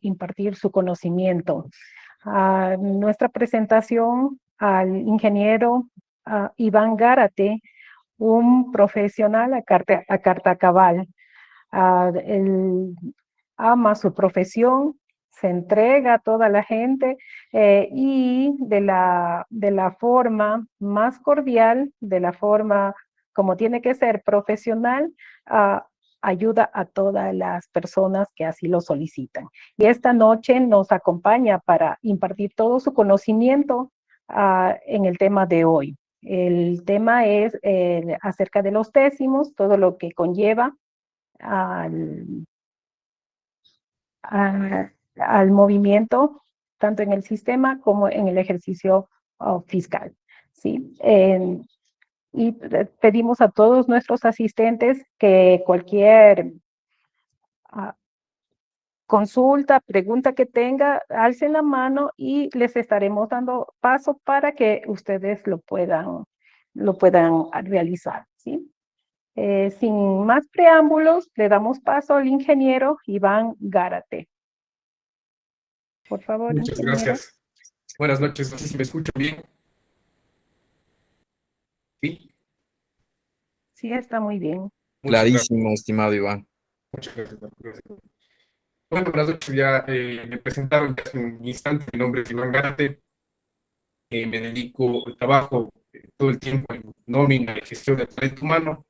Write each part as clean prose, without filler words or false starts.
impartir su conocimiento. Nuestra presentación al ingeniero Iván Gárate, un profesional a carta cabal. Él ama su profesión, se entrega a toda la gente y de la forma más cordial, de la forma como tiene que ser profesional, ayuda a todas las personas que así lo solicitan. Y esta noche nos acompaña para impartir todo su conocimiento en el tema de hoy. El tema es acerca de los décimos, todo lo que conlleva al, al movimiento, tanto en el sistema como en el ejercicio fiscal. ¿Sí? Y pedimos a todos nuestros asistentes que cualquier consulta, pregunta que tenga, alcen la mano y les estaremos dando paso para que ustedes lo puedan realizar. ¿Sí? Sin más preámbulos, le damos paso al ingeniero Iván Gárate. Por favor, muchas ingeniero. Gracias. Buenas noches, no sé si me escucho bien. ¿Sí? Sí, está muy bien. Clarísimo, estimado Iván. Muchas gracias. Bueno, buenas noches, ya me presentaron hace un instante, mi nombre es Iván Gárate, me dedico, trabajo todo el tiempo en nómina y gestión de talento humano,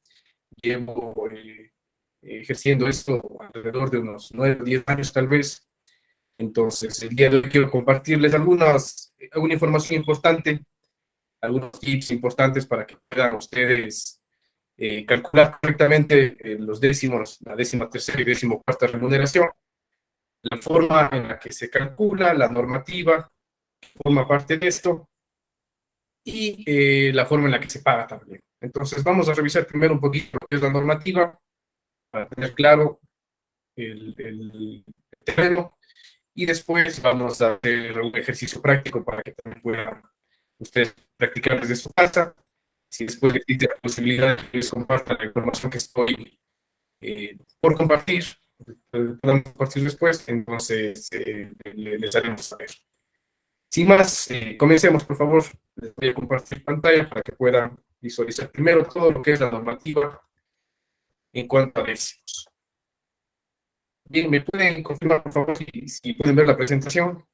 llevo ejerciendo esto alrededor de unos 9 o 10 años tal vez. Entonces, el día de hoy quiero compartirles alguna información importante, algunos tips importantes para que puedan ustedes calcular correctamente los décimos, la 13ª y 14ª remuneración, la forma en la que se calcula, la normativa forma parte de esto y la forma en la que se paga también. Entonces, vamos a revisar primero un poquito lo que es la normativa para tener claro el terreno. Y después vamos a hacer un ejercicio práctico para que también puedan ustedes practicar desde su casa. Si después existe la posibilidad de que les compartan la información que estoy por compartir, podemos compartir después, entonces les haremos saber. Sin más, comencemos, por favor. Les voy a compartir pantalla para que puedan visualizar primero todo lo que es la normativa en cuanto a décimos. Bien, ¿me pueden confirmar, por favor, si pueden ver la presentación?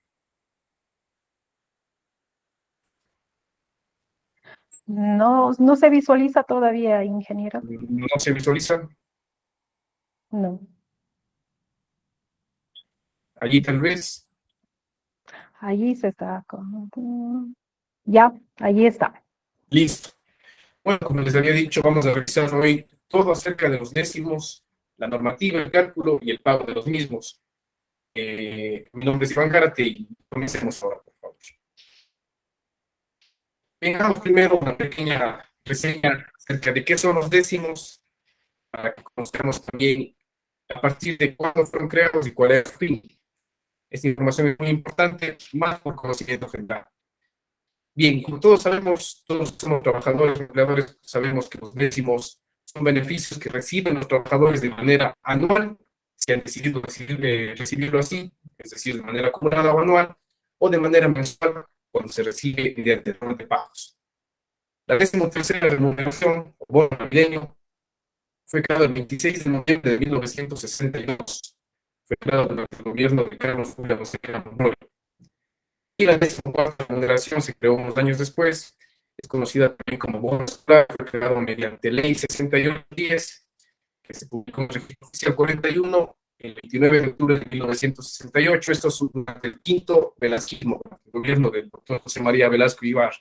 No, no se visualiza todavía, ingeniero. ¿No se visualiza? No. Allí tal vez. Allí se está. Ya, allí está. Listo. Bueno, como les había dicho, vamos a revisar hoy todo acerca de los décimos, la normativa, el cálculo y el pago de los mismos. Mi nombre es Iván Gárate y comencemos ahora, por favor. Vengamos primero una pequeña reseña acerca de qué son los décimos, para que conozcamos también a partir de cuándo fueron creados y cuál es su fin. Esta información es muy importante, más por conocimiento general. Bien, como todos sabemos, todos somos trabajadores, empleadores, sabemos que los décimos son beneficios que reciben los trabajadores de manera anual, si han decidido recibirlo así, es decir, de manera acumulada o anual, o de manera mensual, cuando se recibe mediante rol de pagos. La 13ª remuneración, o bono navideño, fue creado el 26 de noviembre de 1962. Fue creado durante el gobierno de Carlos Julián Monroy. Y la 14ª remuneración se creó unos años después, es conocida también como bono escolar, fue creado mediante Ley 6810, que se publicó en el Registro Oficial 41 el 29 de octubre de 1968. Esto es durante el quinto velasquismo, el gobierno del doctor José María Velasco Ibar.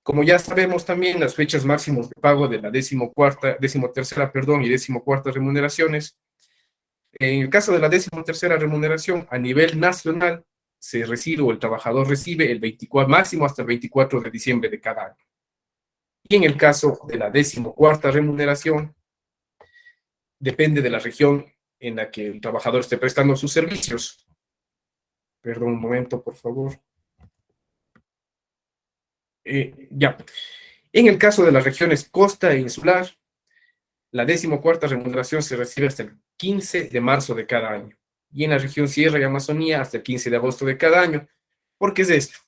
Como ya sabemos también, las fechas máximas de pago de la 13ª, perdón, y 14ª remuneraciones. En el caso de la 13ª remuneración, a nivel nacional, se recibe o el trabajador recibe el 24, máximo hasta el 24 de diciembre de cada año. Y en el caso de la 14ª remuneración, depende de la región en la que el trabajador esté prestando sus servicios. Perdón un momento, por favor. Ya. En el caso de las regiones costa e insular, la 14ª remuneración se recibe hasta el 15 de marzo de cada año. y en la región Sierra y Amazonía hasta el 15 de agosto de cada año. ¿Por qué es esto?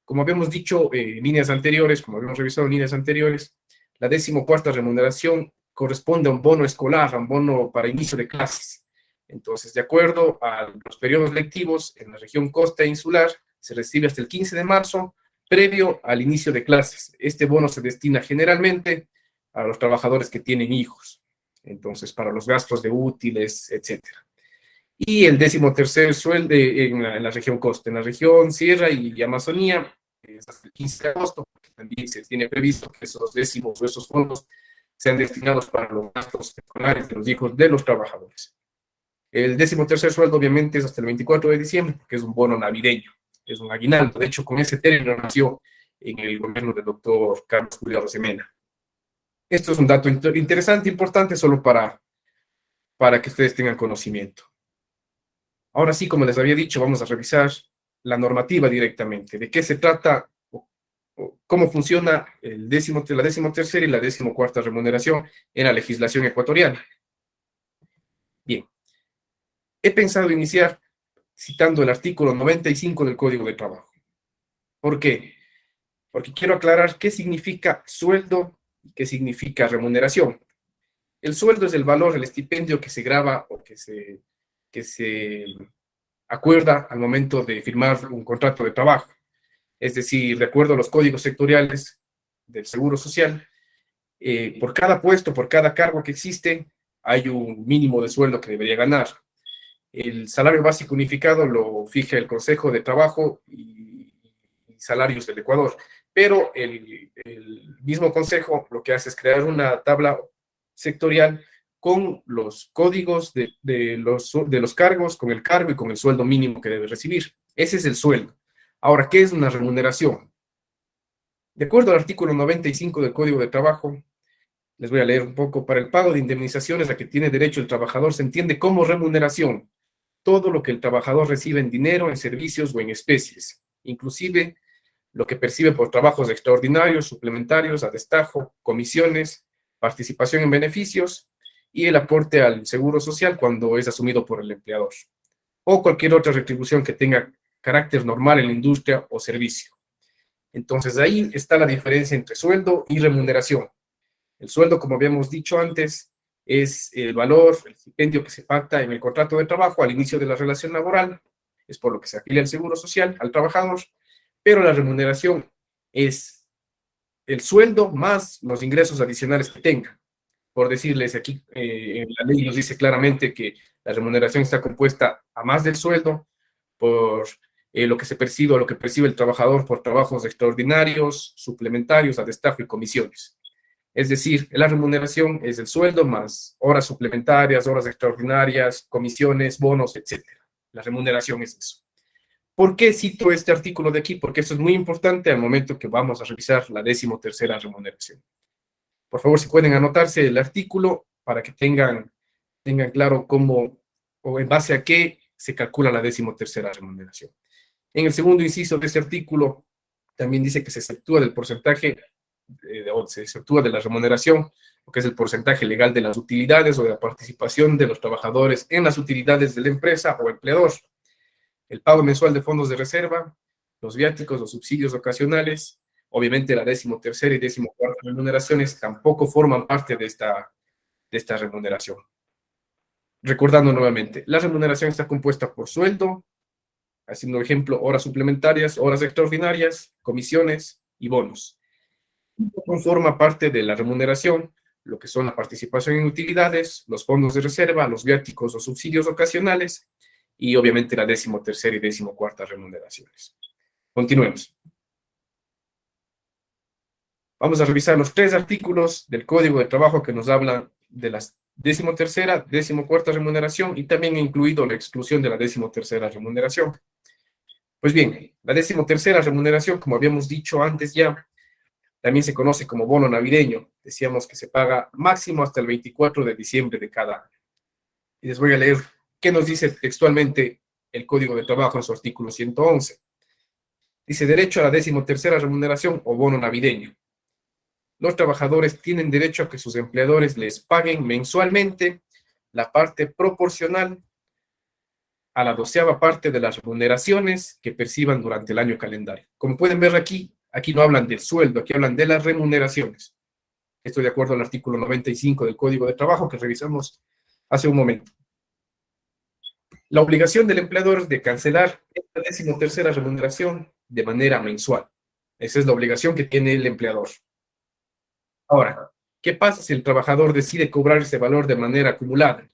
Como habíamos dicho en líneas anteriores, como habíamos revisado en líneas anteriores, la 14ª remuneración corresponde a un bono escolar, a un bono para inicio de clases. Entonces, de acuerdo a los periodos lectivos, en la región costa e insular se recibe hasta el 15 de marzo, previo al inicio de clases. Este bono se destina generalmente a los trabajadores que tienen hijos, entonces para los gastos de útiles, etcétera. Y el 13º sueldo en la región costa, en la región Sierra y Amazonía, es hasta el 15 de agosto, porque también se tiene previsto que esos décimos o esos fondos sean destinados para los gastos escolares de los hijos de los trabajadores. El 13º sueldo, obviamente, es hasta el 24 de diciembre, porque es un bono navideño, es un aguinaldo. De hecho, con ese término nació en el gobierno del doctor Carlos Julio Rosemena. Esto es un dato interesante, importante, solo para que ustedes tengan conocimiento. Ahora sí, como les había dicho, vamos a revisar la normativa directamente. ¿De qué se trata? ¿Cómo funciona la 13ª y la 14ª remuneración en la legislación ecuatoriana? Bien, he pensado iniciar citando el artículo 95 del Código de Trabajo. ¿Por qué? Porque quiero aclarar qué significa sueldo y qué significa remuneración. El sueldo es el valor, el estipendio que se graba o que se acuerda al momento de firmar un contrato de trabajo. Es decir, de acuerdo a los códigos sectoriales del Seguro Social, por cada puesto, por cada cargo que existe, hay un mínimo de sueldo que debería ganar. El salario básico unificado lo fija el Consejo de Trabajo y Salarios del Ecuador, pero el mismo Consejo lo que hace es crear una tabla sectorial con los códigos de los cargos, con el cargo y con el sueldo mínimo que debe recibir. Ese es el sueldo. Ahora, ¿qué es una remuneración? De acuerdo al artículo 95 del Código de Trabajo, les voy a leer un poco, para el pago de indemnizaciones a que tiene derecho el trabajador se entiende como remuneración todo lo que el trabajador recibe en dinero, en servicios o en especies, inclusive lo que percibe por trabajos extraordinarios, suplementarios, a destajo, comisiones, participación en beneficios y el aporte al seguro social cuando es asumido por el empleador, o cualquier otra retribución que tenga carácter normal en la industria o servicio. Entonces ahí está la diferencia entre sueldo y remuneración. El sueldo, como habíamos dicho antes, es el valor, el estipendio que se pacta en el contrato de trabajo al inicio de la relación laboral, es por lo que se afilia el seguro social al trabajador, pero la remuneración es el sueldo más los ingresos adicionales que tenga. Por decirles aquí, la ley nos dice claramente que la remuneración está compuesta a más del sueldo por lo que se percibe o lo que percibe el trabajador por trabajos extraordinarios, suplementarios, a destajo y comisiones. Es decir, la remuneración es el sueldo más horas suplementarias, horas extraordinarias, comisiones, bonos, etc. La remuneración es eso. ¿Por qué cito este artículo de aquí? Porque eso es muy importante al momento que vamos a revisar la 13ª remuneración. Por favor, si pueden anotarse el artículo para que tengan claro cómo o en base a qué se calcula la 13ª remuneración. En el segundo inciso de este artículo también dice que se exceptúa del porcentaje o se exceptúa de la remuneración, lo que es el porcentaje legal de las utilidades o de la participación de los trabajadores en las utilidades de la empresa o empleador, el pago mensual de fondos de reserva, los viáticos, los subsidios ocasionales, obviamente la 13ª y 14ª remuneraciones tampoco forman parte de esta remuneración. Recordando nuevamente, la remuneración está compuesta por sueldo, haciendo ejemplo, horas suplementarias, horas extraordinarias, comisiones y bonos. No forma parte de la remuneración lo que son la participación en utilidades, los fondos de reserva, los viáticos o subsidios ocasionales y obviamente la 13ª y 14ª remuneraciones. Continuemos. Vamos a revisar los 3 artículos del Código de Trabajo que nos hablan de las 13ª, 14ª remuneración y también he incluido la exclusión de la 13ª remuneración. Pues bien, la 13ª remuneración, como habíamos dicho antes ya, también se conoce como bono navideño. Decíamos que se paga máximo hasta el 24 de diciembre de cada año. Y les voy a leer qué nos dice textualmente el Código de Trabajo en su artículo 111. Dice, derecho a la 13ª remuneración o bono navideño. Los trabajadores tienen derecho a que sus empleadores les paguen mensualmente la parte proporcional a la 12ª parte de las remuneraciones que perciban durante el año calendario. Como pueden ver aquí, aquí no hablan del sueldo, aquí hablan de las remuneraciones. Esto de acuerdo al artículo 95 del Código de Trabajo que revisamos hace un momento. La obligación del empleador es de cancelar esta 13ª remuneración de manera mensual. Esa es la obligación que tiene el empleador. Ahora, ¿qué pasa si el trabajador decide cobrar ese valor de manera acumulada?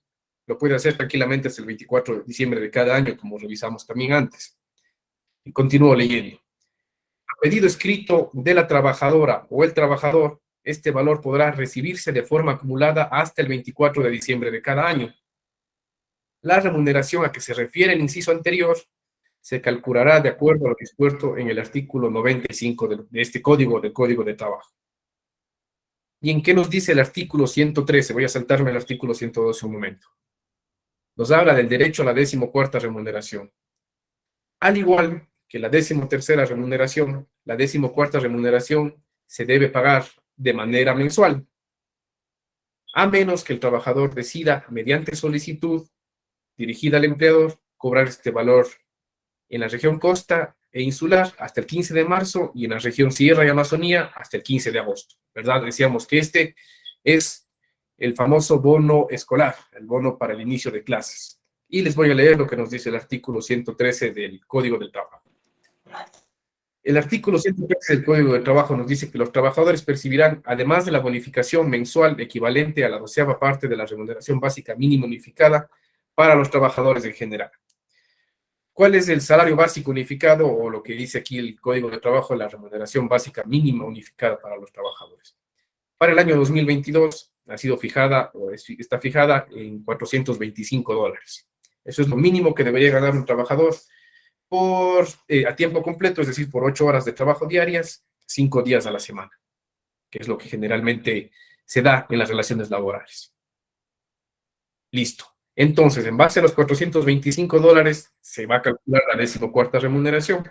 Lo puede hacer tranquilamente hasta el 24 de diciembre de cada año, como revisamos también antes. Y continúo leyendo. A pedido escrito de la trabajadora o el trabajador, este valor podrá recibirse de forma acumulada hasta el 24 de diciembre de cada año. La remuneración a que se refiere el inciso anterior se calculará de acuerdo a lo dispuesto en el artículo 95 de este código, del Código de Trabajo. ¿Y en qué nos dice el artículo 113? Voy a saltarme el artículo 112 un momento. Nos habla del derecho a la 14ª remuneración. Al igual que la 13ª remuneración, la 14ª remuneración se debe pagar de manera mensual, a menos que el trabajador decida, mediante solicitud dirigida al empleador, cobrar este valor en la región costa e insular hasta el 15 de marzo y en la región sierra y Amazonía hasta el 15 de agosto. ¿Verdad? Decíamos que este es el famoso bono escolar, el bono para el inicio de clases. Y les voy a leer lo que nos dice el artículo 113 del Código del Trabajo. El artículo 113 del Código del Trabajo nos dice que los trabajadores percibirán, además de la bonificación mensual equivalente a la 12ª parte de la remuneración básica mínima unificada para los trabajadores en general. ¿Cuál es el salario básico unificado o lo que dice aquí el Código de Trabajo, la remuneración básica mínima unificada para los trabajadores? Para el año 2022 ha sido fijada o está fijada en $425. Eso es lo mínimo que debería ganar un trabajador a tiempo completo, es decir, por 8 horas de trabajo diarias, 5 días a la semana, que es lo que generalmente se da en las relaciones laborales. Listo. Entonces, en base a los $425, se va a calcular la 14ª remuneración.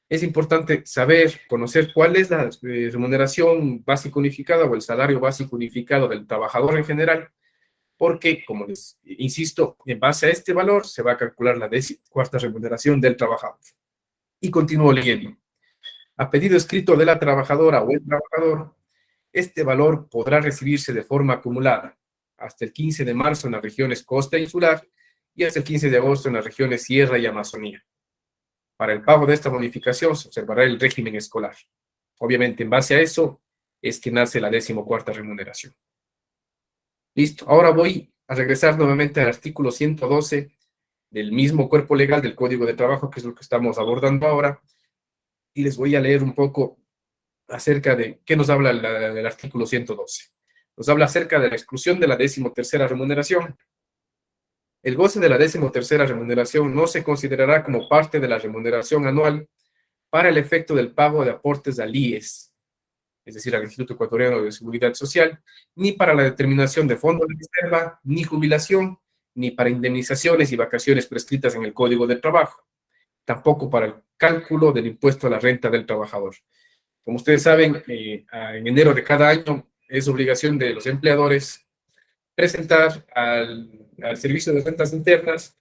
Es importante saber, conocer cuál es la remuneración básica unificada o el salario básico unificado del trabajador en general, porque, como les insisto, en base a este valor se va a calcular la 14ª remuneración del trabajador. Y continúo leyendo. A pedido escrito de la trabajadora o el trabajador, este valor podrá recibirse de forma acumulada hasta el 15 de marzo en las regiones costa e insular y hasta el 15 de agosto en las regiones sierra y Amazonía. Para el pago de esta bonificación se observará el régimen escolar. Obviamente, en base a eso es que nace la 14ª remuneración. Listo. Ahora voy a regresar nuevamente al artículo 112 del mismo cuerpo legal del Código de Trabajo, que es lo que estamos abordando ahora, y les voy a leer un poco acerca de qué nos habla el artículo 112. Nos habla acerca de la exclusión de la 13ª remuneración. El goce de la 13ª remuneración no se considerará como parte de la remuneración anual para el efecto del pago de aportes al IES, es decir, al Instituto Ecuatoriano de Seguridad Social, ni para la determinación de fondos de reserva, ni jubilación, ni para indemnizaciones y vacaciones prescritas en el Código del Trabajo, tampoco para el cálculo del impuesto a la renta del trabajador. Como ustedes saben, en enero de cada año es obligación de los empleadores presentar al Servicio de Rentas Internas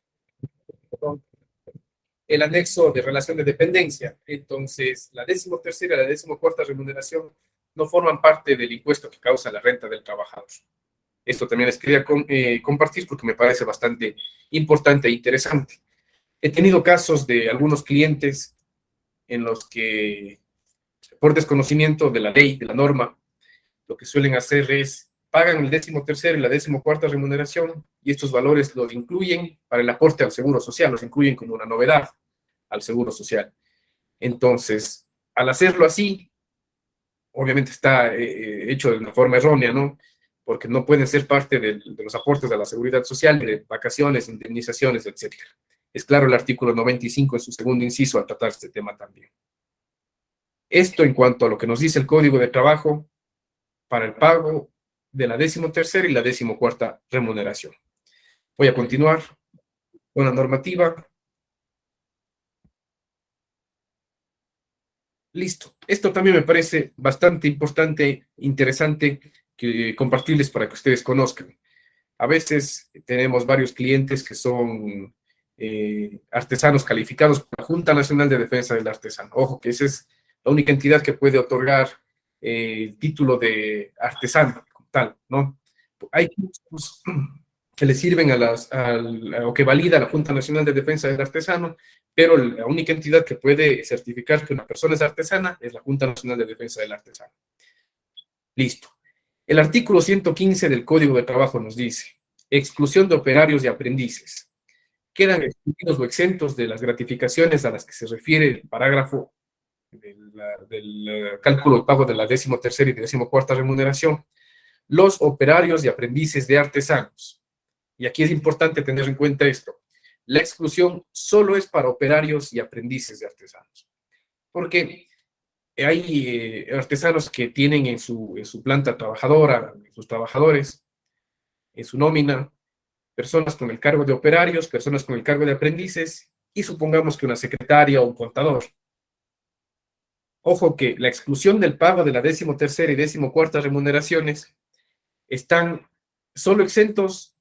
el anexo de relación de dependencia. Entonces, la 13ª y la 14ª remuneración no forman parte del impuesto que causa la renta del trabajador. Esto también les quería compartir porque me parece bastante importante e interesante. He tenido casos de algunos clientes en los que, por desconocimiento de la ley, de la norma, lo que suelen hacer es pagan el 13ª y la 14ª remuneración y estos valores los incluyen para el aporte al seguro social, los incluyen como una novedad al seguro social. Entonces, al hacerlo así, obviamente está hecho de una forma errónea, ¿no? Porque no pueden ser parte de los aportes a la seguridad social, de vacaciones, indemnizaciones, etc. Es claro el artículo 95 en su segundo inciso al tratar este tema también. Esto en cuanto a lo que nos dice el Código de Trabajo para el pago de la 13ª y la 14ª remuneración. Voy a continuar con la normativa. Listo. Esto también me parece bastante importante, interesante compartirles para que ustedes conozcan. A veces tenemos varios clientes que son artesanos calificados por la Junta Nacional de Defensa del Artesano. Ojo, que esa es la única entidad que puede otorgar el título de artesano como tal, ¿no? Hay cursos que le sirven o que valida la Junta Nacional de Defensa del Artesano, pero la única entidad que puede certificar que una persona es artesana es la Junta Nacional de Defensa del Artesano. Listo. El artículo 115 del Código de Trabajo nos dice: exclusión de operarios y aprendices. Quedan excluidos o exentos de las gratificaciones a las que se refiere el parágrafo del cálculo de pago de la 13ª y 14ª remuneración, los operarios y aprendices de artesanos. Y aquí es importante tener en cuenta esto: la exclusión solo es para operarios y aprendices de artesanos. Porque hay artesanos que tienen en su planta trabajadora, sus trabajadores, en su nómina, personas con el cargo de operarios, personas con el cargo de aprendices, y supongamos que una secretaria o un contador. Ojo que la exclusión del pago de la 13ª y 14ª remuneraciones están solo exentos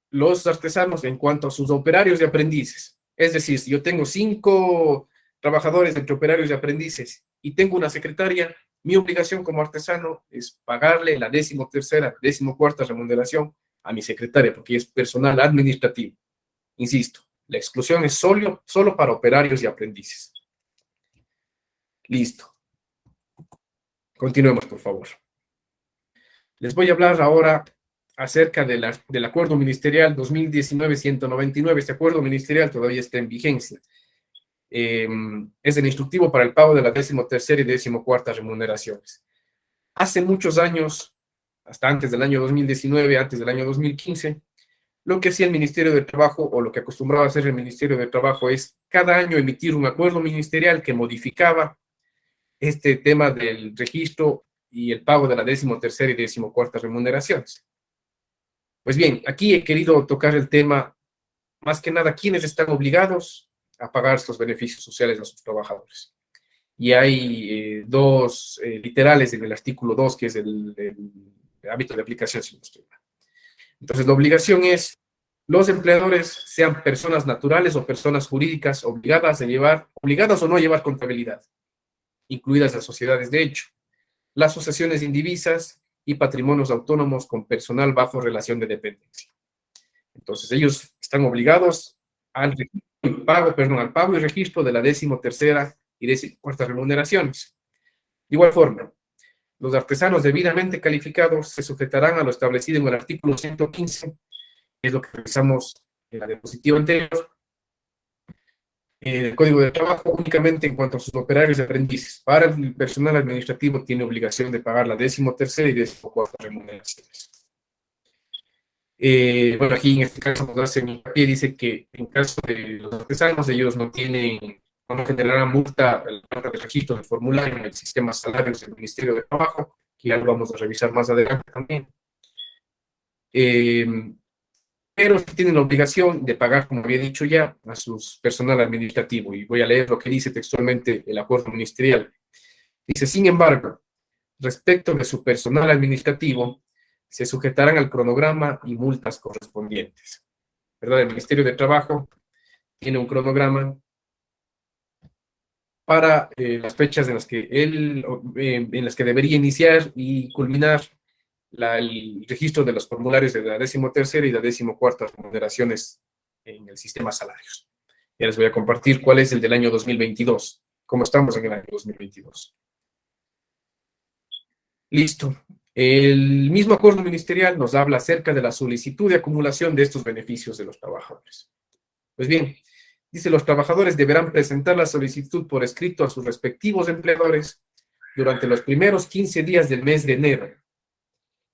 los artesanos en cuanto a sus operarios y aprendices. Es decir, si yo tengo 5 trabajadores entre operarios y aprendices y tengo una secretaria, mi obligación como artesano es pagarle la 13ª, 14ª remuneración a mi secretaria, porque es personal administrativo. Insisto, la exclusión es solo para operarios y aprendices. Listo. Continuemos, por favor. Les voy a hablar ahora acerca del Acuerdo Ministerial 2019-199. Este acuerdo ministerial todavía está en vigencia. Es el instructivo para el pago de la 13ª y 14ª remuneraciones. Hace muchos años, hasta antes del año 2019, antes del año 2015, lo que hacía el Ministerio de Trabajo, o lo que acostumbraba a hacer el Ministerio de Trabajo, es cada año emitir un acuerdo ministerial que modificaba este tema del registro y el pago de la 13ª y 14ª remuneraciones. Pues bien, aquí he querido tocar el tema, más que nada, quiénes están obligados a pagar estos beneficios sociales a sus trabajadores. Y hay dos literales en el artículo 2, que es el ámbito de aplicación, si no estoy mal. Entonces, la obligación es: los empleadores, sean personas naturales o personas jurídicas, obligadas o no a llevar contabilidad, incluidas las sociedades de hecho, las asociaciones indivisas y patrimonios autónomos con personal bajo relación de dependencia. Entonces, ellos están obligados al pago y registro de la 13ª y 14ª remuneraciones. De igual forma, los artesanos debidamente calificados se sujetarán a lo establecido en el artículo 115, que es lo que revisamos en la diapositiva anterior, el Código de Trabajo, únicamente en cuanto a sus operarios y aprendices. Para el personal administrativo tiene obligación de pagar la 13ª y 14ª remuneraciones. Bueno, aquí en este caso nos hace hincapié, dice que en caso de los artesanos, ellos no generarán multa al pago del registro del formulario en el sistema salarios del Ministerio de Trabajo, que ya lo vamos a revisar más adelante también. Pero tienen la obligación de pagar, como había dicho ya, a su personal administrativo. Y voy a leer lo que dice textualmente el acuerdo ministerial. Dice: sin embargo, respecto de su personal administrativo, se sujetarán al cronograma y multas correspondientes. ¿Verdad? El Ministerio de Trabajo tiene un cronograma para las fechas en las que debería iniciar y culminar el registro de los formularios de la 13ª y la 14ª remuneraciones en el sistema salarios. Ya les voy a compartir cuál es el del año 2022, cómo estamos en el año 2022. Listo. El mismo acuerdo ministerial nos habla acerca de la solicitud de acumulación de estos beneficios de los trabajadores. Pues bien, dice: los trabajadores deberán presentar la solicitud por escrito a sus respectivos empleadores durante los primeros 15 días del mes de enero.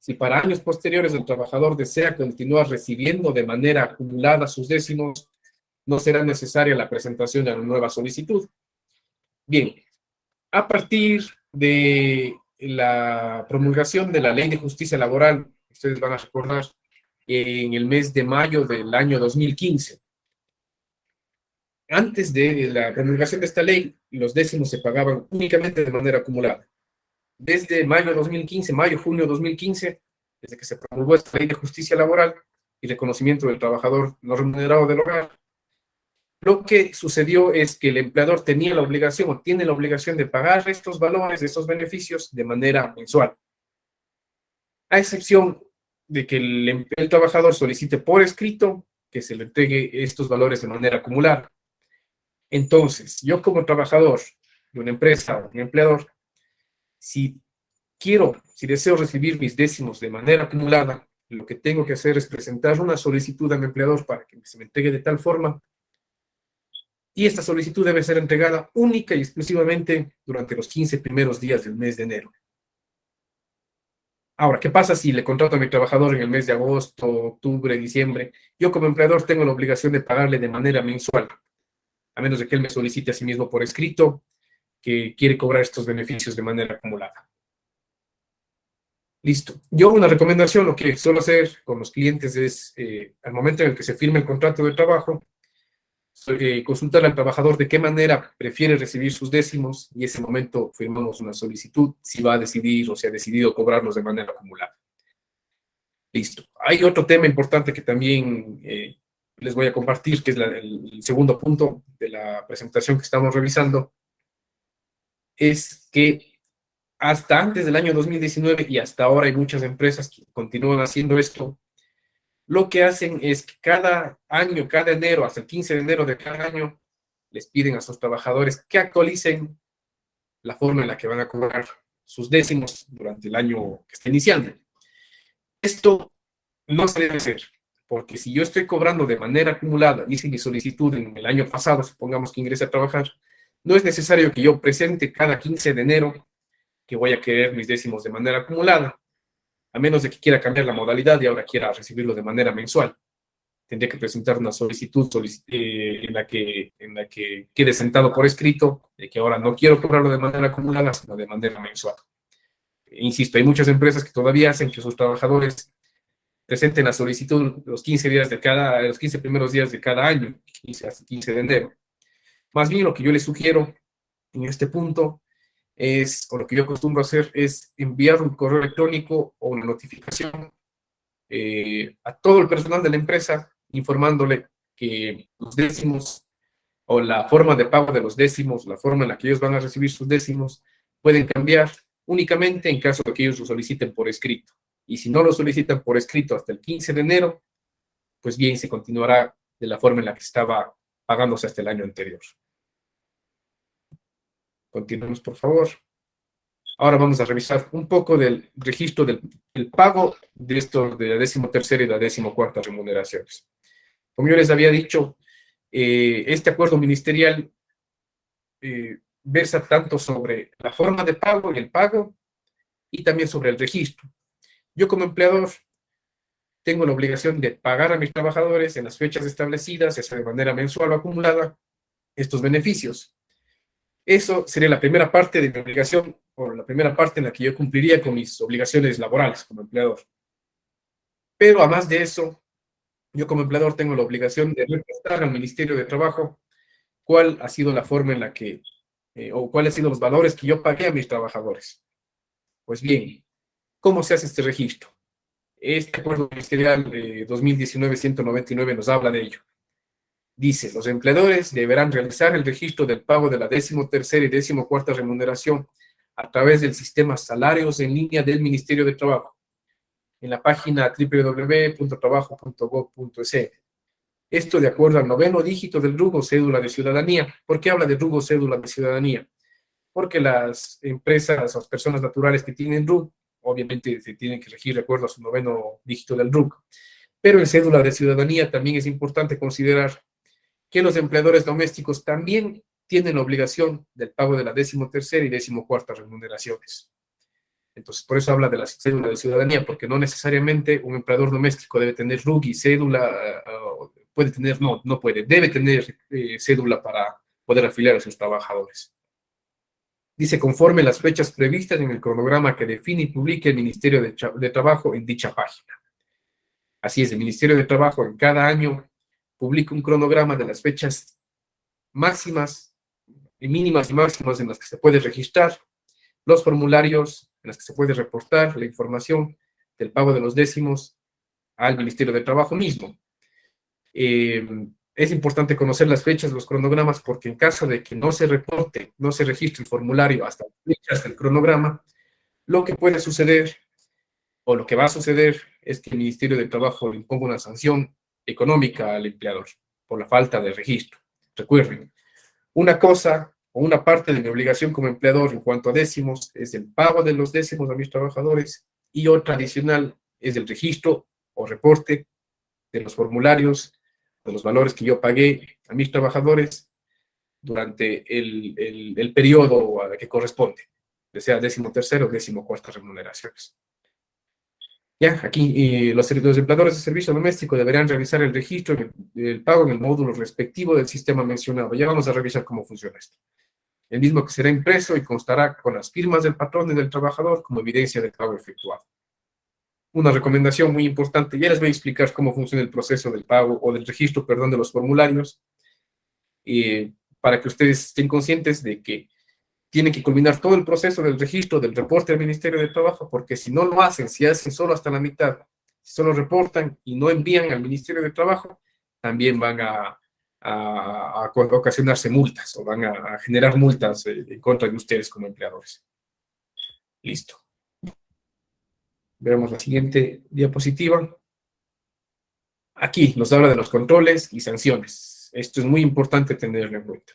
Si para años posteriores el trabajador desea continuar recibiendo de manera acumulada sus décimos, no será necesaria la presentación de una nueva solicitud. Bien, a partir de la promulgación de la Ley de Justicia Laboral, ustedes van a recordar, en el mes de mayo del año 2015. Antes de la promulgación de esta ley, los décimos se pagaban únicamente de manera acumulada. Desde junio 2015, desde que se promulgó esta Ley de Justicia Laboral y reconocimiento del trabajador no remunerado del hogar, Lo que sucedió es que el empleador tenía la obligación o tiene la obligación de pagar estos valores, estos beneficios de manera mensual, a excepción de que el trabajador solicite por escrito que se le entregue estos valores de manera acumulada. Entonces, yo como trabajador de una empresa o un empleador, si si deseo recibir mis décimos de manera acumulada, lo que tengo que hacer es presentar una solicitud a mi empleador para que se me entregue de tal forma, y esta solicitud debe ser entregada única y exclusivamente durante los 15 primeros días del mes de enero. Ahora, ¿qué pasa si le contrato a mi trabajador en el mes de agosto, octubre, diciembre? Yo como empleador tengo la obligación de pagarle de manera mensual, a menos de que él me solicite a sí mismo por escrito que quiere cobrar estos beneficios de manera acumulada. Listo. Yo una recomendación, lo que suelo hacer con los clientes es, al momento en el que se firme el contrato de trabajo, consultar al trabajador de qué manera prefiere recibir sus décimos, y en ese momento firmamos una solicitud si va a decidir o se ha decidido cobrarlos de manera acumulada. Listo. Hay otro tema importante que también les voy a compartir, que es el segundo punto de la presentación que estamos revisando, es que hasta antes del año 2019 y hasta ahora hay muchas empresas que continúan haciendo esto. Lo que hacen es que cada año, cada enero, hasta el 15 de enero de cada año, les piden a sus trabajadores que actualicen la forma en la que van a cobrar sus décimos durante el año que está iniciando. Esto no se debe hacer, porque si yo estoy cobrando de manera acumulada, hice mi solicitud en el año pasado, supongamos que ingrese a trabajar, no es necesario que yo presente cada 15 de enero que voy a querer mis décimos de manera acumulada, a menos de que quiera cambiar la modalidad y ahora quiera recibirlo de manera mensual. Tendría que presentar una solicitud en la que quede sentado por escrito de que ahora no quiero cobrarlo de manera acumulada, sino de manera mensual. Insisto, hay muchas empresas que todavía hacen que sus trabajadores presenten la solicitud los 15 primeros días de cada año, 15 hasta 15 de enero. Más bien lo que yo les sugiero en este punto o lo que yo acostumbro hacer, es enviar un correo electrónico o una notificación a todo el personal de la empresa, informándole que los décimos o la forma de pago de los décimos, la forma en la que ellos van a recibir sus décimos, pueden cambiar únicamente en caso de que ellos lo soliciten por escrito. Y si no lo solicitan por escrito hasta el 15 de enero, pues bien, se continuará de la forma en la que estaba pagándose hasta el año anterior. Continuemos, por favor. Ahora vamos a revisar un poco del registro del pago de la 13ª y la 14ª remuneraciones. Como yo les había dicho, este acuerdo ministerial versa tanto sobre la forma de pago y el pago, y también sobre el registro. Yo como empleador tengo la obligación de pagar a mis trabajadores en las fechas establecidas, ya sea de manera mensual o acumulada, estos beneficios. Eso sería la primera parte de mi obligación, o la primera parte en la que yo cumpliría con mis obligaciones laborales como empleador. Pero además de eso, yo como empleador tengo la obligación de reportar al Ministerio de Trabajo cuál ha sido la forma en la que, o cuáles han sido los valores que yo pagué a mis trabajadores. Pues bien, ¿cómo se hace este registro? Este acuerdo ministerial 2019-199 nos habla de ello. Dice, los empleadores deberán realizar el registro del pago de la 13ª y 14ª remuneración a través del sistema Salarios en Línea del Ministerio de Trabajo, en la página www.trabajo.gov.es. Esto de acuerdo al 9º dígito del RUC o cédula de ciudadanía. ¿Por qué habla de RUC o cédula de ciudadanía? Porque las empresas o las personas naturales que tienen RUC, obviamente se tienen que regir de acuerdo a su 9º dígito del RUC. Pero en cédula de ciudadanía también es importante considerar que los empleadores domésticos también tienen la obligación del pago de la 13ª y 14ª remuneraciones. Entonces, por eso habla de la cédula de ciudadanía, porque no necesariamente un empleador doméstico debe tener RUC y cédula, puede tener, no puede, debe tener cédula para poder afiliar a sus trabajadores. Dice, conforme las fechas previstas en el cronograma que define y publique el Ministerio de Trabajo en dicha página. Así es, el Ministerio de Trabajo en cada año publica un cronograma de las fechas máximas, y mínimas y máximas en las que se puede registrar, los formularios en los que se puede reportar la información del pago de los décimos al Ministerio de Trabajo mismo. Es importante conocer las fechas, los cronogramas, porque en caso de que no se reporte, no se registre el formulario hasta la fecha, hasta el cronograma, lo que puede suceder o lo que va a suceder es que el Ministerio de Trabajo le imponga una sanción económica al empleador por la falta de registro. Recuerden, una cosa o una parte de mi obligación como empleador en cuanto a décimos es el pago de los décimos a mis trabajadores y otra adicional es el registro o reporte de los formularios, de los valores que yo pagué a mis trabajadores durante el periodo que corresponde, ya sea 13º o 14ª remuneraciones. Ya, aquí los empleadores de servicio doméstico deberán realizar el registro del pago en el módulo respectivo del sistema mencionado. Ya vamos a revisar cómo funciona esto. El mismo que será impreso y constará con las firmas del patrón y del trabajador como evidencia del pago efectuado. Una recomendación muy importante, ya les voy a explicar cómo funciona el proceso del pago o del registro, perdón, de los formularios, para que ustedes estén conscientes de que tienen que culminar todo el proceso del registro, del reporte al Ministerio de Trabajo, porque si no lo hacen, si hacen solo hasta la mitad, si solo reportan y no envían al Ministerio de Trabajo, también van a ocasionarse multas o van a generar multas en contra de ustedes como empleadores. Listo. Veamos la siguiente diapositiva. Aquí nos habla de los controles y sanciones. Esto es muy importante tenerlo en cuenta.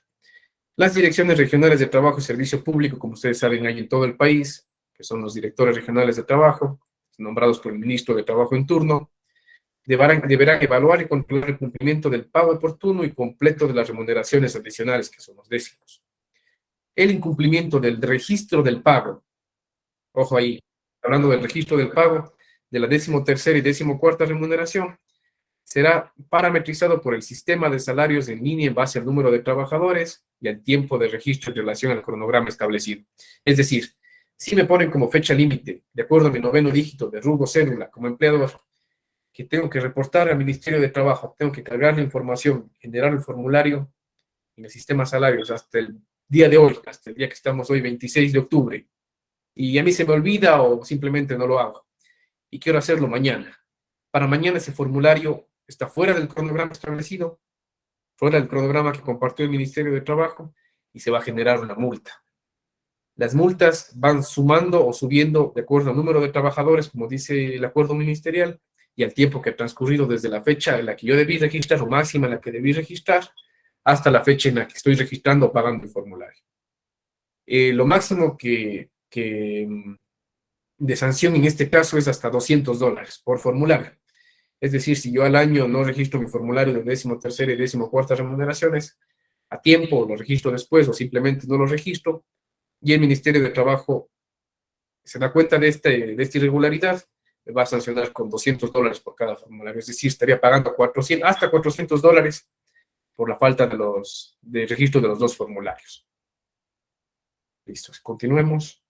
Las direcciones regionales de trabajo y servicio público, como ustedes saben, hay en todo el país, que son los directores regionales de trabajo, nombrados por el ministro de Trabajo en turno, deberán evaluar y controlar el cumplimiento del pago oportuno y completo de las remuneraciones adicionales, que son los décimos. El incumplimiento del registro del pago, ojo ahí, hablando del registro del pago de la 13ª y 14ª remuneración, será parametrizado por el sistema de salarios en línea en base al número de trabajadores y al tiempo de registro en relación al cronograma establecido. Es decir, si me ponen como fecha límite, de acuerdo a mi 9º dígito de RUC o cédula como empleador, que tengo que reportar al Ministerio de Trabajo, tengo que cargar la información, generar el formulario en el sistema salarios hasta el día de hoy, hasta el día que estamos hoy, 26 de octubre, y a mí se me olvida o simplemente no lo hago, y quiero hacerlo mañana. Para mañana ese formulario está fuera del cronograma establecido, fuera del cronograma que compartió el Ministerio de Trabajo, y se va a generar una multa. Las multas van sumando o subiendo de acuerdo al número de trabajadores, como dice el acuerdo ministerial, y al tiempo que ha transcurrido desde la fecha en la que yo debí registrar, o máxima en la que debí registrar, hasta la fecha en la que estoy registrando o pagando el formulario. Lo máximo de sanción en este caso es hasta $200 por formulario. Es decir, si yo al año no registro mi formulario de 13ª y 14ª remuneraciones a tiempo, lo registro después o simplemente no lo registro, y el Ministerio de Trabajo se da cuenta de esta irregularidad, me va a sancionar con $200 por cada formulario. Es decir, estaría pagando hasta $400 por la falta de registro de los dos formularios. Listo, continuemos.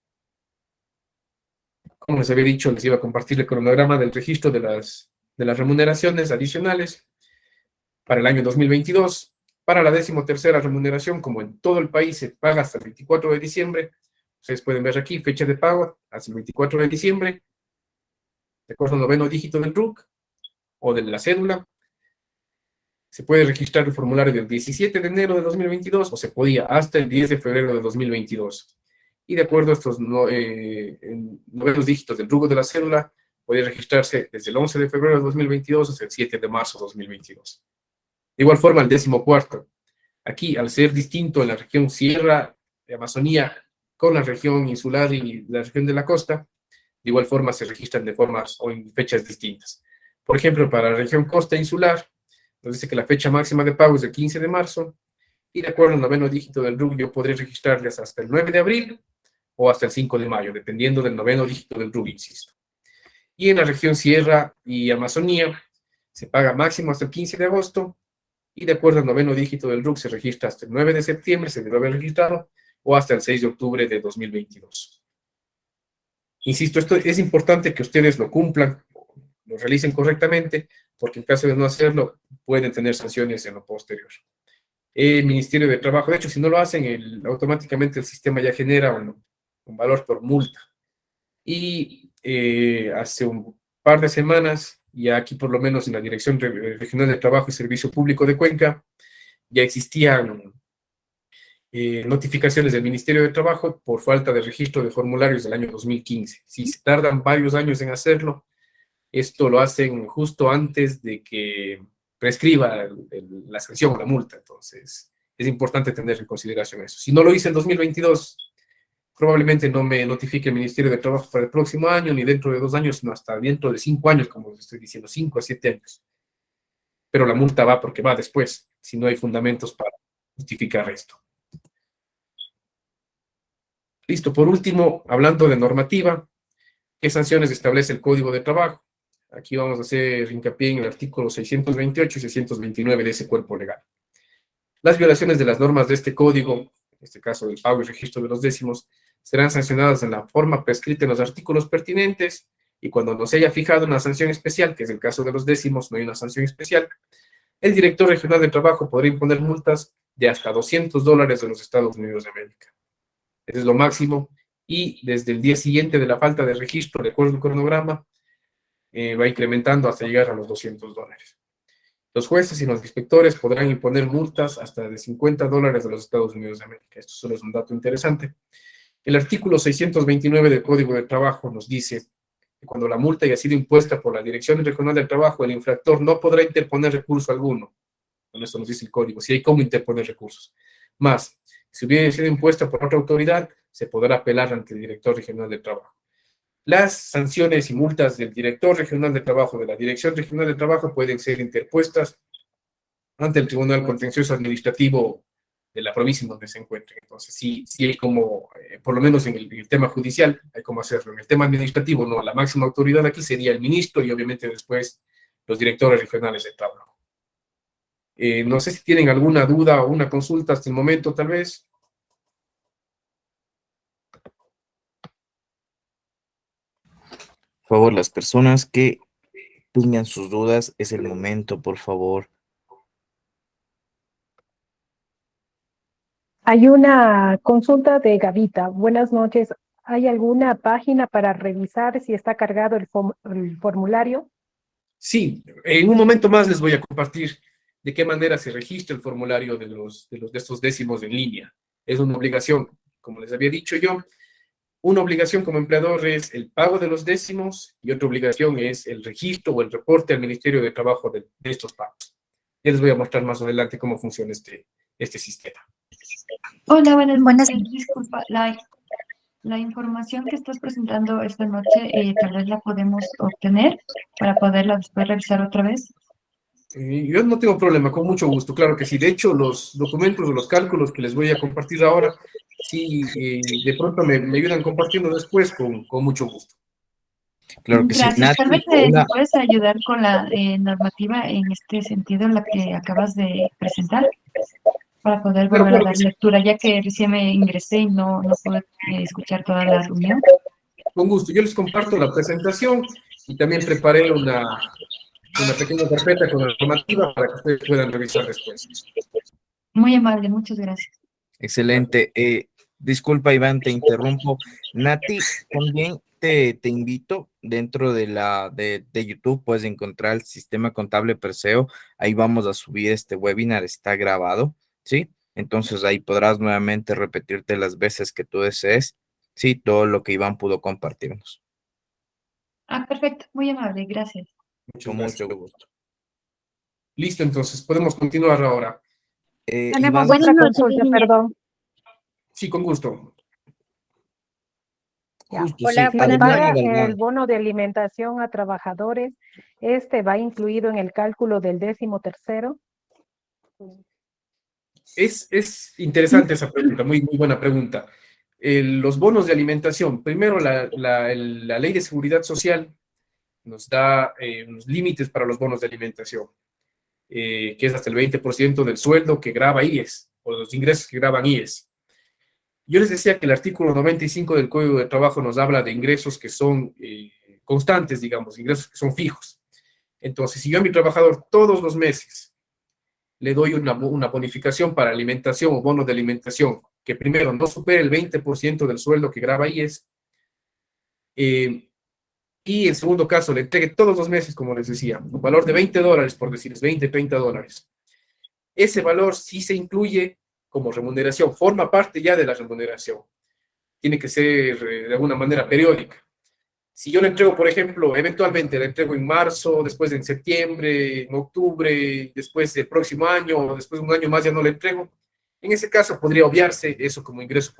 Como les había dicho, les iba a compartir el cronograma del registro de las remuneraciones adicionales para el año 2022. Para la 13ª remuneración, como en todo el país se paga hasta el 24 de diciembre, ustedes pueden ver aquí, fecha de pago, hasta el 24 de diciembre, de acuerdo al 9º dígito del RUC o de la cédula. Se puede registrar el formulario del 17 de enero de 2022 o se podía hasta el 10 de febrero de 2022. Y de acuerdo a estos 9 dígitos del RUC de la cédula, puede registrarse desde el 11 de febrero de 2022 hasta el 7 de marzo de 2022. De igual forma, el 14º. Aquí, al ser distinto en la región Sierra de Amazonía con la región insular y la región de la costa, de igual forma se registran de formas o en fechas distintas. Por ejemplo, para la región costa insular, nos dice que la fecha máxima de pago es el 15 de marzo, y de acuerdo al 9º dígito del RUC, yo podré registrarles hasta el 9 de abril o hasta el 5 de mayo, dependiendo del 9º dígito del RUC, insisto. Y en la región Sierra y Amazonía, se paga máximo hasta el 15 de agosto, y de acuerdo al 9º dígito del RUC se registra hasta el 9 de septiembre, se debe haber registrado, o hasta el 6 de octubre de 2022. Insisto, esto es importante que ustedes lo cumplan, lo realicen correctamente, porque en caso de no hacerlo, pueden tener sanciones en lo posterior. El Ministerio de Trabajo, de hecho, si no lo hacen, automáticamente el sistema ya genera un valor por multa. Y hace un par de semanas y aquí por lo menos en la Dirección Regional de Trabajo y Servicio Público de Cuenca ya existían notificaciones del Ministerio de Trabajo por falta de registro de formularios del año 2015. Si se tardan varios años en hacerlo, esto lo hacen justo antes de que prescriba la sanción o la multa. Entonces, es importante tener en consideración eso. Si no lo hice en 2022, probablemente no me notifique el Ministerio de Trabajo para el próximo año, ni dentro de 2 años, sino hasta dentro de 5 años, como les estoy diciendo, 5 a 7 años. Pero la multa va porque va después, si no hay fundamentos para justificar esto. Listo, por último, hablando de normativa, ¿qué sanciones establece el Código de Trabajo? Aquí vamos a hacer hincapié en el artículo 628 y 629 de ese cuerpo legal. Las violaciones de las normas de este código, en este caso del pago y registro de los décimos, serán sancionadas en la forma prescrita en los artículos pertinentes, y cuando no se haya fijado una sanción especial, que es el caso de los décimos, no hay una sanción especial, el director regional de trabajo podrá imponer multas de hasta $200 de los Estados Unidos de América. Ese es lo máximo, y desde el día siguiente de la falta de registro, de acuerdo al cronograma, va incrementando hasta llegar a los $200. Los jueces y los inspectores podrán imponer multas hasta de $50 de los Estados Unidos de América. Esto solo es un dato interesante. El artículo 629 del Código de Trabajo nos dice que cuando la multa haya sido impuesta por la Dirección Regional del Trabajo, el infractor no podrá interponer recurso alguno. Con esto nos dice el código, si hay cómo interponer recursos. Más, si hubiera sido impuesta por otra autoridad, se podrá apelar ante el Director Regional del Trabajo. Las sanciones y multas del Director Regional de Trabajo, de la Dirección Regional de Trabajo, pueden ser interpuestas ante el Tribunal Contencioso Administrativo de la provincia en donde se encuentren. Entonces, sí hay como, por lo menos en el tema judicial, hay como hacerlo. En el tema administrativo, no, la máxima autoridad aquí sería el ministro y obviamente después los directores regionales de trabajo. No sé si tienen alguna duda o una consulta hasta el momento, tal vez. Por favor, las personas que tengan sus dudas, es el momento, por favor. Hay una consulta de Gavita. Buenas noches. ¿Hay alguna página para revisar si está cargado el formulario? Sí, en un momento más les voy a compartir de qué manera se registra el formulario de estos décimos en línea. Es una obligación, como les había dicho yo. Una obligación como empleador es el pago de los décimos y otra obligación es el registro o el reporte al Ministerio de Trabajo de estos pagos. Ya les voy a mostrar más adelante cómo funciona este sistema. Hola, buenas noches. Disculpa, la información que estás presentando esta noche, tal vez la podemos obtener para poderla después revisar otra vez. Yo no tengo problema, con mucho gusto, claro que sí. De hecho, los documentos o los cálculos que les voy a compartir ahora, sí, de pronto me ayudan compartiendo después con mucho gusto. Claro que sí. Gracias. Tal vez Nati, me una, puedes ayudar con la normativa en este sentido, la que acabas de presentar, para poder Pero volver a claro que dar sí, lectura, ya que recién me ingresé y no pude escuchar toda la reunión. con gusto. Yo les comparto la presentación y también preparé una pequeña carpeta con la normativa para que ustedes puedan revisar después. Muy amable, muchas gracias. excelente. Disculpa, Iván, te interrumpo. Nati, también te invito dentro de YouTube, puedes encontrar el Sistema Contable Perseo. Ahí vamos a subir este webinar, está grabado, ¿sí? Entonces ahí podrás nuevamente repetirte las veces que tú desees, sí, todo lo que Iván pudo compartirnos. Ah, perfecto, muy amable, gracias. Muchas Con gracias. mucho gusto. Listo, entonces, podemos continuar ahora. Iván, Otra consulta, perdón. Sí, con gusto. Ya. justo, Hola, sí. Si se buenas Adriana paga noches. el Galván. bono de alimentación a trabajadores, ¿este va incluido en el cálculo del 13º? Es interesante esa pregunta, muy buena pregunta. Los bonos de alimentación, primero la Ley de Seguridad Social nos da unos límites para los bonos de alimentación, que es hasta el 20% del sueldo que graba IES, o los ingresos que graban IES. Yo les decía que el artículo 95 del Código de Trabajo nos habla de ingresos que son constantes, digamos, ingresos que son fijos. Entonces, si yo a mi trabajador todos los meses le doy una bonificación para alimentación o bono de alimentación, que primero no supere el 20% del sueldo que graba IES, y en segundo caso le entregue todos los meses, como les decía, un valor de $20, por decirles, 20, $30. Ese valor sí se incluye como remuneración, forma parte ya de la remuneración. Tiene que ser de alguna manera periódica. Si yo le entrego, por ejemplo, eventualmente le entrego en marzo, después en septiembre, en octubre, después del próximo año, o después de un año más ya no le entrego, en ese caso podría obviarse eso como ingreso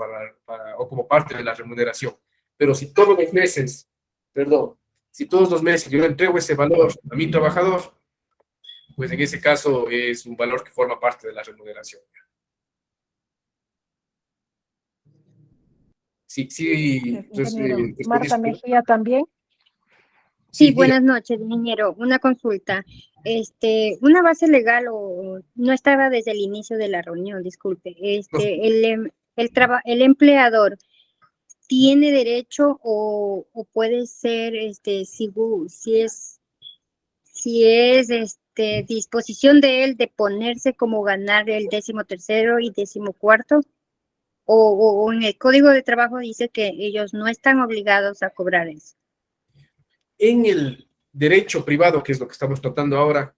o como parte de la remuneración. Pero si todos los meses, perdón, si todos los meses yo le entrego ese valor a mi trabajador, pues en ese caso es un valor que forma parte de la remuneración. Sí, sí, entonces, Ingeniero. Marta Mejía también. Sí, sí, buenas noches, ingeniero. Una consulta. Una base legal o no estaba desde el inicio de la reunión, disculpe. El empleador tiene derecho o puede ser, si es disposición de él de ponerse como ganar el 13º y 14º, o en el Código de Trabajo dice que ellos no están obligados a cobrar eso. en el derecho privado, que es lo que estamos tratando ahora,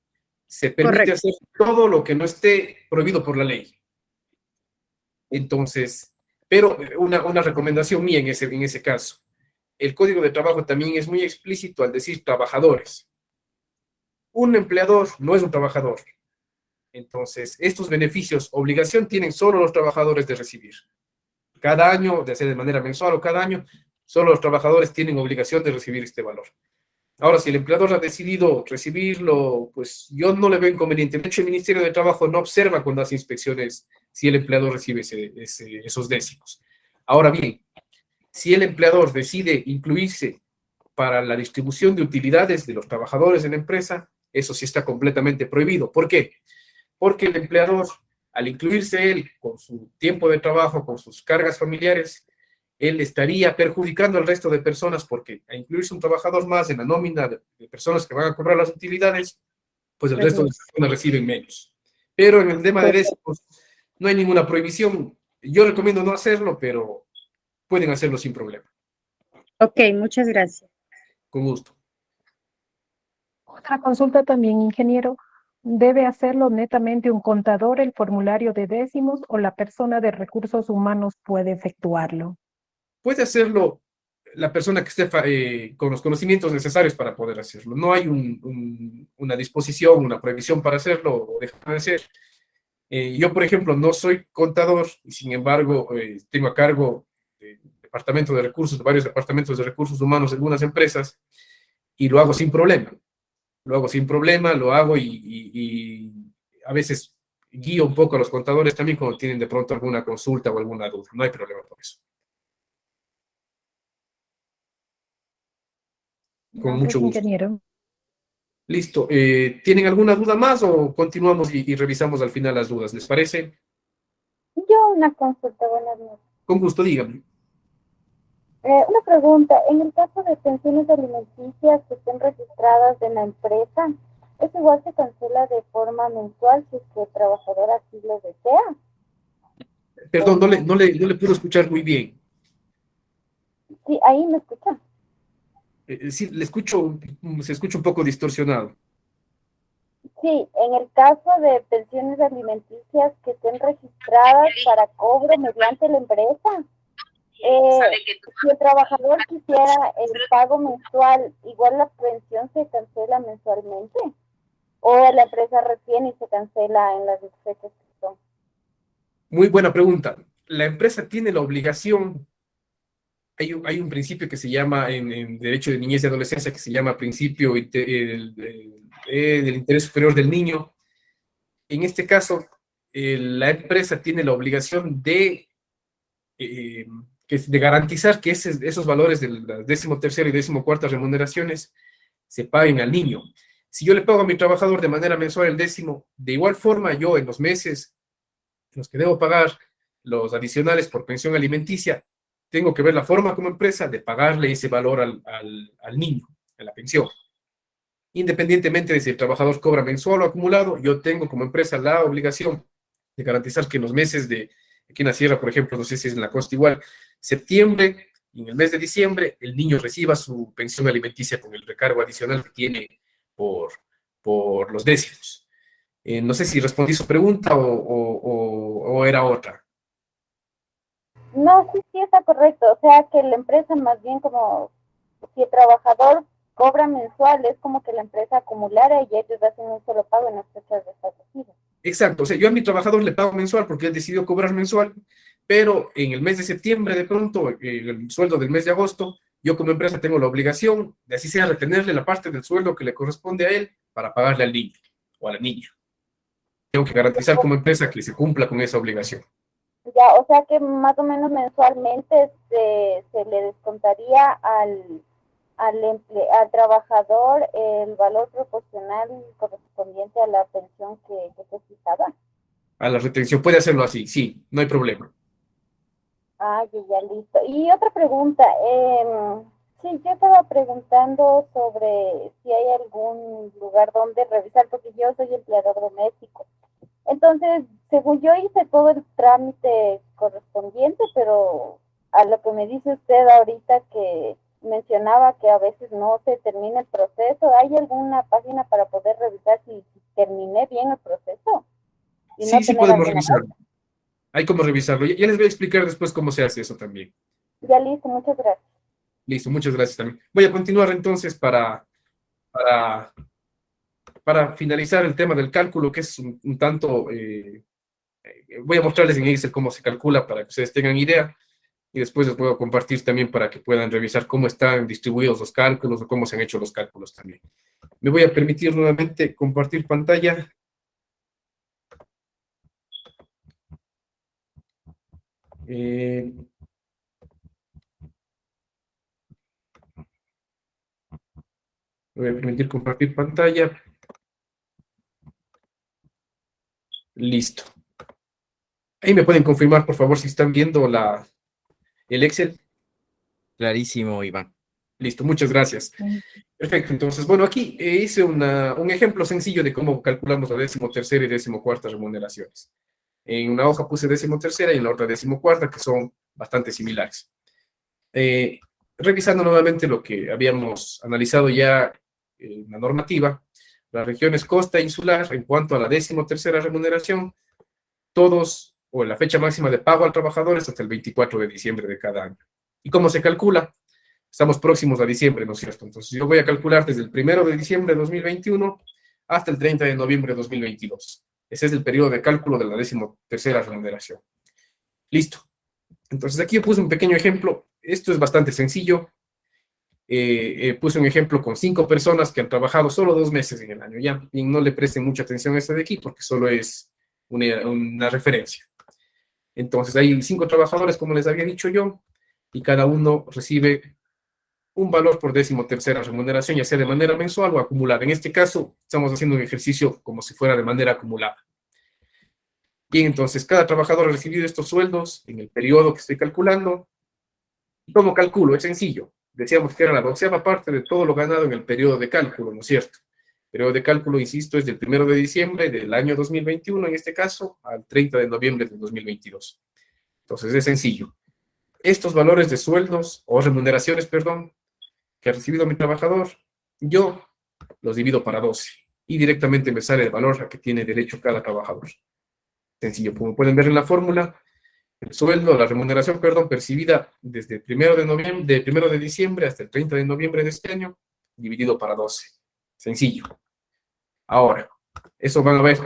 se permite Correcto. hacer todo lo que no esté prohibido por la ley. Entonces, pero una recomendación mía en ese caso. El Código de Trabajo también es muy explícito al decir trabajadores. Un empleador no es un trabajador. Entonces, estos beneficios, obligación tienen solo los trabajadores de recibir. Cada año, ya sea de manera mensual o cada año, solo los trabajadores tienen obligación de recibir este valor. Ahora, si el empleador ha decidido recibirlo, pues yo no le veo inconveniente. De hecho, el Ministerio de Trabajo no observa cuando hace inspecciones si el empleador recibe esos décimos. Ahora bien, si el empleador decide incluirse para la distribución de utilidades de los trabajadores en la empresa, eso sí está completamente prohibido. ¿Por qué? Porque el empleador, al incluirse él con su tiempo de trabajo, con sus cargas familiares, él estaría perjudicando al resto de personas porque a incluirse un trabajador más en la nómina de personas que van a cobrar las utilidades, pues el resto de personas reciben menos. Pero en el tema de décimos no hay ninguna prohibición. Yo recomiendo no hacerlo, pero pueden hacerlo sin problema. Ok, muchas gracias. Con gusto. Otra consulta también, ingeniero. ¿Debe hacerlo netamente un contador el formulario de décimos o la persona de recursos humanos puede efectuarlo? Puede hacerlo la persona que esté con los conocimientos necesarios para poder hacerlo. No hay una disposición, una prohibición para hacerlo o dejar de hacer. Yo, por ejemplo, no soy contador y sin embargo tengo a cargo varios departamentos de recursos humanos de algunas empresas y lo hago sin problema. Lo hago sin problema, lo hago y a veces guío un poco a los contadores también cuando tienen de pronto alguna consulta o alguna duda. No hay problema por eso. Con mucho gusto. Ingeniero. Listo. ¿Tienen alguna duda más o continuamos y revisamos al final las dudas? ¿Les parece? Yo una consulta, buenas noches. Con gusto, díganme. Una pregunta, en el caso de pensiones alimenticias que estén registradas en la empresa, ¿es igual se cancela de forma mensual si es que el trabajador así lo desea? Perdón, no le puedo escuchar muy bien. Sí, ahí me escuchan. Sí, se escucha un poco distorsionado. Sí, en el caso de pensiones alimenticias que estén registradas para cobro mediante la empresa, si el trabajador quisiera el pago mensual, igual la pensión se cancela mensualmente, o la empresa retiene y se cancela en las fechas que son. Muy buena pregunta. La empresa tiene la obligación, hay un principio que se llama en Derecho de Niñez y Adolescencia que se llama principio del interés superior del niño. En este caso, la empresa tiene la obligación de garantizar que esos valores de la 13ª y 14ª remuneraciones se paguen al niño. Si yo le pago a mi trabajador de manera mensual el décimo, de igual forma yo en los meses en los que debo pagar los adicionales por pensión alimenticia, tengo que ver la forma como empresa de pagarle ese valor al niño, a la pensión. Independientemente de si el trabajador cobra mensual o acumulado, yo tengo como empresa la obligación de garantizar que en los meses aquí en la sierra, por ejemplo, no sé si es en la costa igual, septiembre, y en el mes de diciembre el niño reciba su pensión alimenticia con el recargo adicional que tiene por, por los décimos. No sé si respondí su pregunta o era otra. No, sí, sí está correcto. O sea, que la empresa más bien como si el trabajador cobra mensual, es como que la empresa acumulara y ellos hacen un solo pago en las fechas establecidas. Exacto, o sea, yo a mi trabajador le pago mensual porque él decidió cobrar mensual, pero en el mes de septiembre, de pronto, el sueldo del mes de agosto, yo como empresa tengo la obligación de así sea retenerle la parte del sueldo que le corresponde a él para pagarle al niño o a la niña. Tengo que garantizar como empresa que se cumpla con esa obligación. Ya, o sea que más o menos mensualmente se le descontaría al trabajador el valor proporcional correspondiente a la pensión que se fijaba. A la retención, puede hacerlo así, sí, no hay problema. Ah, ya, listo. Y otra pregunta, sí, yo estaba preguntando sobre si hay algún lugar donde revisar, porque yo soy empleador doméstico. Entonces, según yo hice todo el trámite correspondiente, pero a lo que me dice usted ahorita que mencionaba que a veces no se termina el proceso, ¿hay alguna página para poder revisar si terminé bien el proceso? Y Sí, no sí tener podemos alguna revisarlo. multa. Hay como revisarlo. Ya les voy a explicar después cómo se hace eso también. Ya listo, muchas gracias. Listo, muchas gracias también. Voy a continuar entonces para, para finalizar el tema del cálculo, que es un tanto, voy a mostrarles en Excel cómo se calcula para que ustedes tengan idea y después les puedo compartir también para que puedan revisar cómo están distribuidos los cálculos o cómo se han hecho los cálculos también. Me voy a permitir nuevamente compartir pantalla. Eh, Me voy a permitir compartir pantalla. Listo. Ahí me pueden confirmar, por favor, si están viendo el Excel. Clarísimo, Iván. Listo, muchas gracias. Perfecto, entonces, bueno, aquí hice un ejemplo sencillo de cómo calculamos la 13ª y 14ª remuneraciones. En una hoja puse 13ª y en la otra 14ª, que son bastante similares. Revisando nuevamente lo que habíamos analizado ya en la normativa, las regiones costa e insular, en cuanto a la 13ª remuneración, todos, o la fecha máxima de pago al trabajador es hasta el 24 de diciembre de cada año. ¿Y cómo se calcula? Estamos próximos a diciembre, ¿no es cierto? Entonces yo voy a calcular desde el 1 de diciembre de 2021 hasta el 30 de noviembre de 2022. Ese es el periodo de cálculo de la 13ª remuneración. Listo. Entonces aquí yo puse un pequeño ejemplo. Esto es bastante sencillo. Puse un ejemplo con 5 personas que han trabajado solo 2 meses en el año. Ya, y no le presten mucha atención a este de aquí porque solo es una referencia. Entonces hay 5 trabajadores, como les había dicho yo, y cada uno recibe un valor por 13ª remuneración, ya sea de manera mensual o acumulada. En este caso, estamos haciendo un ejercicio como si fuera de manera acumulada. Bien, entonces, cada trabajador ha recibido estos sueldos en el periodo que estoy calculando. ¿Cómo calculo? Es sencillo. Decíamos que era la 12ª parte de todo lo ganado en el periodo de cálculo, ¿no es cierto? El periodo de cálculo, insisto, es del 1 de diciembre del año 2021, en este caso, al 30 de noviembre de 2022. Entonces, es sencillo. Estos valores de sueldos, o remuneraciones, perdón, que ha recibido mi trabajador, yo los divido para 12 y directamente me sale el valor a que tiene derecho cada trabajador. Sencillo, como pueden ver en la fórmula, el sueldo, la remuneración, perdón, percibida desde el 1 de noviembre, de 1 de diciembre hasta el 30 de noviembre de este año, dividido para 12. Sencillo. Ahora, eso van a ver,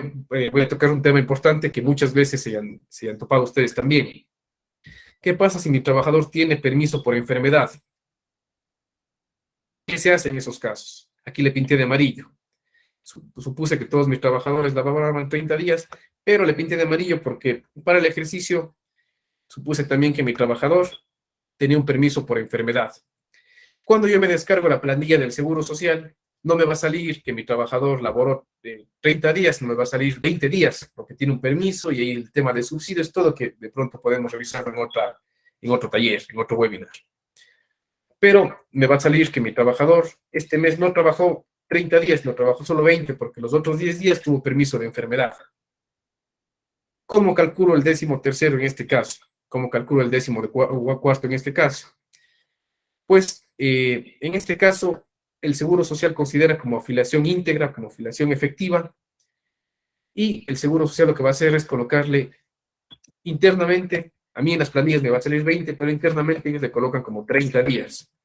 voy a tocar un tema importante que muchas veces se han topado ustedes también. ¿Qué pasa si mi trabajador tiene permiso por enfermedad? ¿Qué se hace en esos casos? Aquí le pinté de amarillo. Supuse que todos mis trabajadores laboraban 30 días, pero le pinté de amarillo porque para el ejercicio supuse también que mi trabajador tenía un permiso por enfermedad. Cuando yo me descargo la planilla del Seguro Social, no me va a salir que mi trabajador laboró 30 días, no me va a salir 20 días, porque tiene un permiso y ahí el tema de subsidios, todo que de pronto podemos revisar en otro taller, en otro webinar. Pero me va a salir que mi trabajador este mes no trabajó 30 días, no trabajó solo 20, porque los otros 10 días tuvo permiso de enfermedad. ¿Cómo calculo el 13º en este caso? ¿Cómo calculo el 14º en este caso? Pues en este caso, el Seguro Social considera como afiliación íntegra, como afiliación efectiva, y el Seguro Social lo que va a hacer es colocarle internamente, a mí en las planillas me va a salir 20, pero internamente ellos le colocan como 30 días.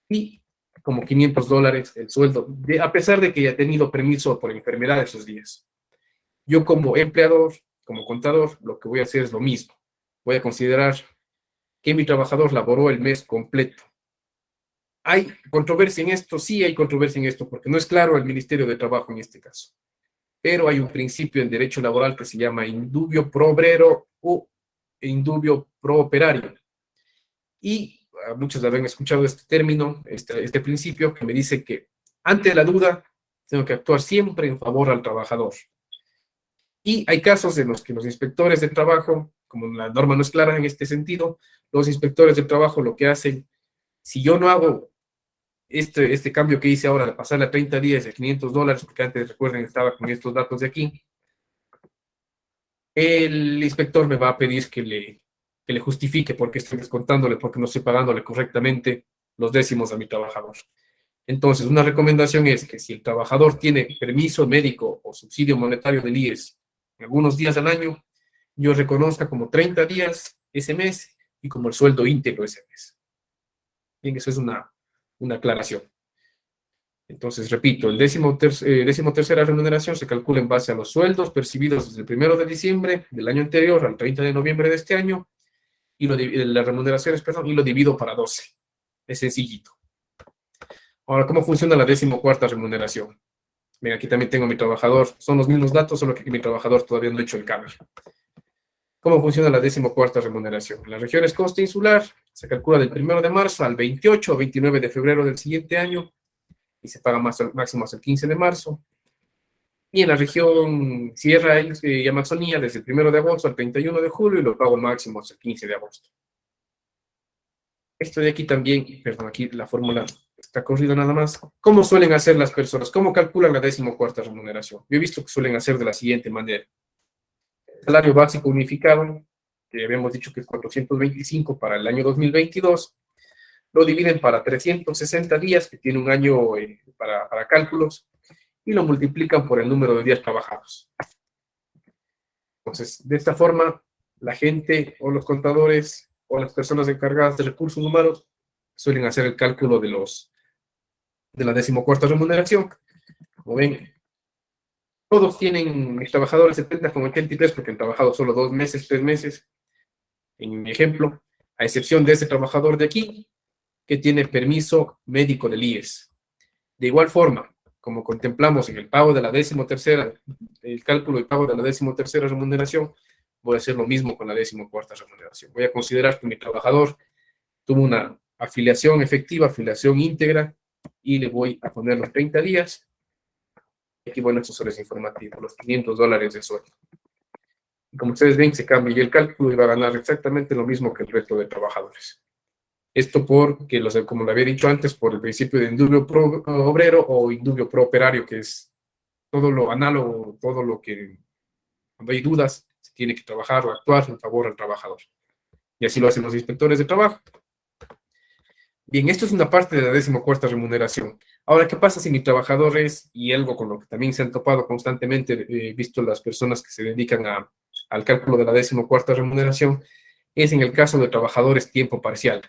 Y como $500 el sueldo, a pesar de que haya tenido permiso por enfermedad esos días. Yo como empleador, como contador, lo que voy a hacer es lo mismo. Voy a considerar que mi trabajador laboró el mes completo. ¿Hay controversia en esto? Sí hay controversia en esto, porque no es claro el Ministerio de Trabajo en este caso. Pero hay un principio en derecho laboral que se llama indubio pro obrero o indubio pro operario. Y muchos habrán escuchado este término, este principio, que me dice que ante la duda tengo que actuar siempre en favor al trabajador. Y hay casos en los que los inspectores de trabajo, como la norma no es clara en este sentido, los inspectores de trabajo lo que hacen, si yo no hago este cambio que hice ahora de pasarle a 30 días de $500, porque antes, recuerden, estaba con estos datos de aquí, el inspector me va a pedir que le justifique por qué estoy descontándole, porque no estoy pagándole correctamente los décimos a mi trabajador. Entonces, una recomendación es que si el trabajador tiene permiso médico o subsidio monetario del IES algunos días al año, yo reconozca como 30 días ese mes y como el sueldo íntegro ese mes. Bien, eso es una aclaración. Entonces, repito, el décimo tercera remuneración se calcula en base a los sueldos percibidos desde el 1 de diciembre del año anterior al 30 de noviembre de este año, y las remuneraciones, perdón, y lo divido para 12. Es sencillito. Ahora, ¿cómo funciona la 14ª remuneración? Ven, aquí también tengo mi trabajador. Son los mismos datos, solo que aquí mi trabajador todavía no ha hecho el cambio. ¿Cómo funciona la 14ª remuneración? En las regiones costa insular se calcula del 1 de marzo al 28 o 29 de febrero del siguiente año y se paga máximo hasta el 15 de marzo. Y en la región Sierra y Amazonía desde el 1 de agosto al 31 de julio y lo pago máximo hasta el 15 de agosto. Esto de aquí también, perdón, aquí la fórmula está corrida nada más. ¿Cómo suelen hacer las personas? ¿Cómo calculan la 14ª remuneración? Yo he visto que suelen hacer de la siguiente manera. El salario básico unificado, que habíamos dicho que es 425 para el año 2022, lo dividen para 360 días, que tiene un año para cálculos, y lo multiplican por el número de días trabajados. Entonces, de esta forma, la gente o los contadores o las personas encargadas de recursos humanos suelen hacer el cálculo de la 14ª remuneración. Como ven, todos tienen, mis trabajadores 70,83 porque han trabajado solo 2 meses, 3 meses, en mi ejemplo, a excepción de ese trabajador de aquí, que tiene permiso médico del IES. De igual forma, como contemplamos en el pago de la 13ª, el cálculo y pago de la 13ª remuneración, voy a hacer lo mismo con la 14ª remuneración. Voy a considerar que mi trabajador tuvo una afiliación efectiva, afiliación íntegra, y le voy a poner los 30 días. Aquí, bueno, esto solo es informativo, los $500 de sueldo. Y como ustedes ven, se cambia el cálculo y va a ganar exactamente lo mismo que el resto de trabajadores. Esto porque, como lo había dicho antes, por el principio de indubio pro obrero o indubio pro operario, que es todo lo análogo, todo lo que, cuando hay dudas, se tiene que trabajar o actuar en favor del trabajador. Y así lo hacen los inspectores de trabajo. Bien, esto es una parte de la 14ª remuneración. Ahora, ¿qué pasa si mi trabajador es, y algo con lo que también se han topado constantemente, visto las personas que se dedican al cálculo de la 14ª remuneración, es en el caso de trabajadores tiempo parcial?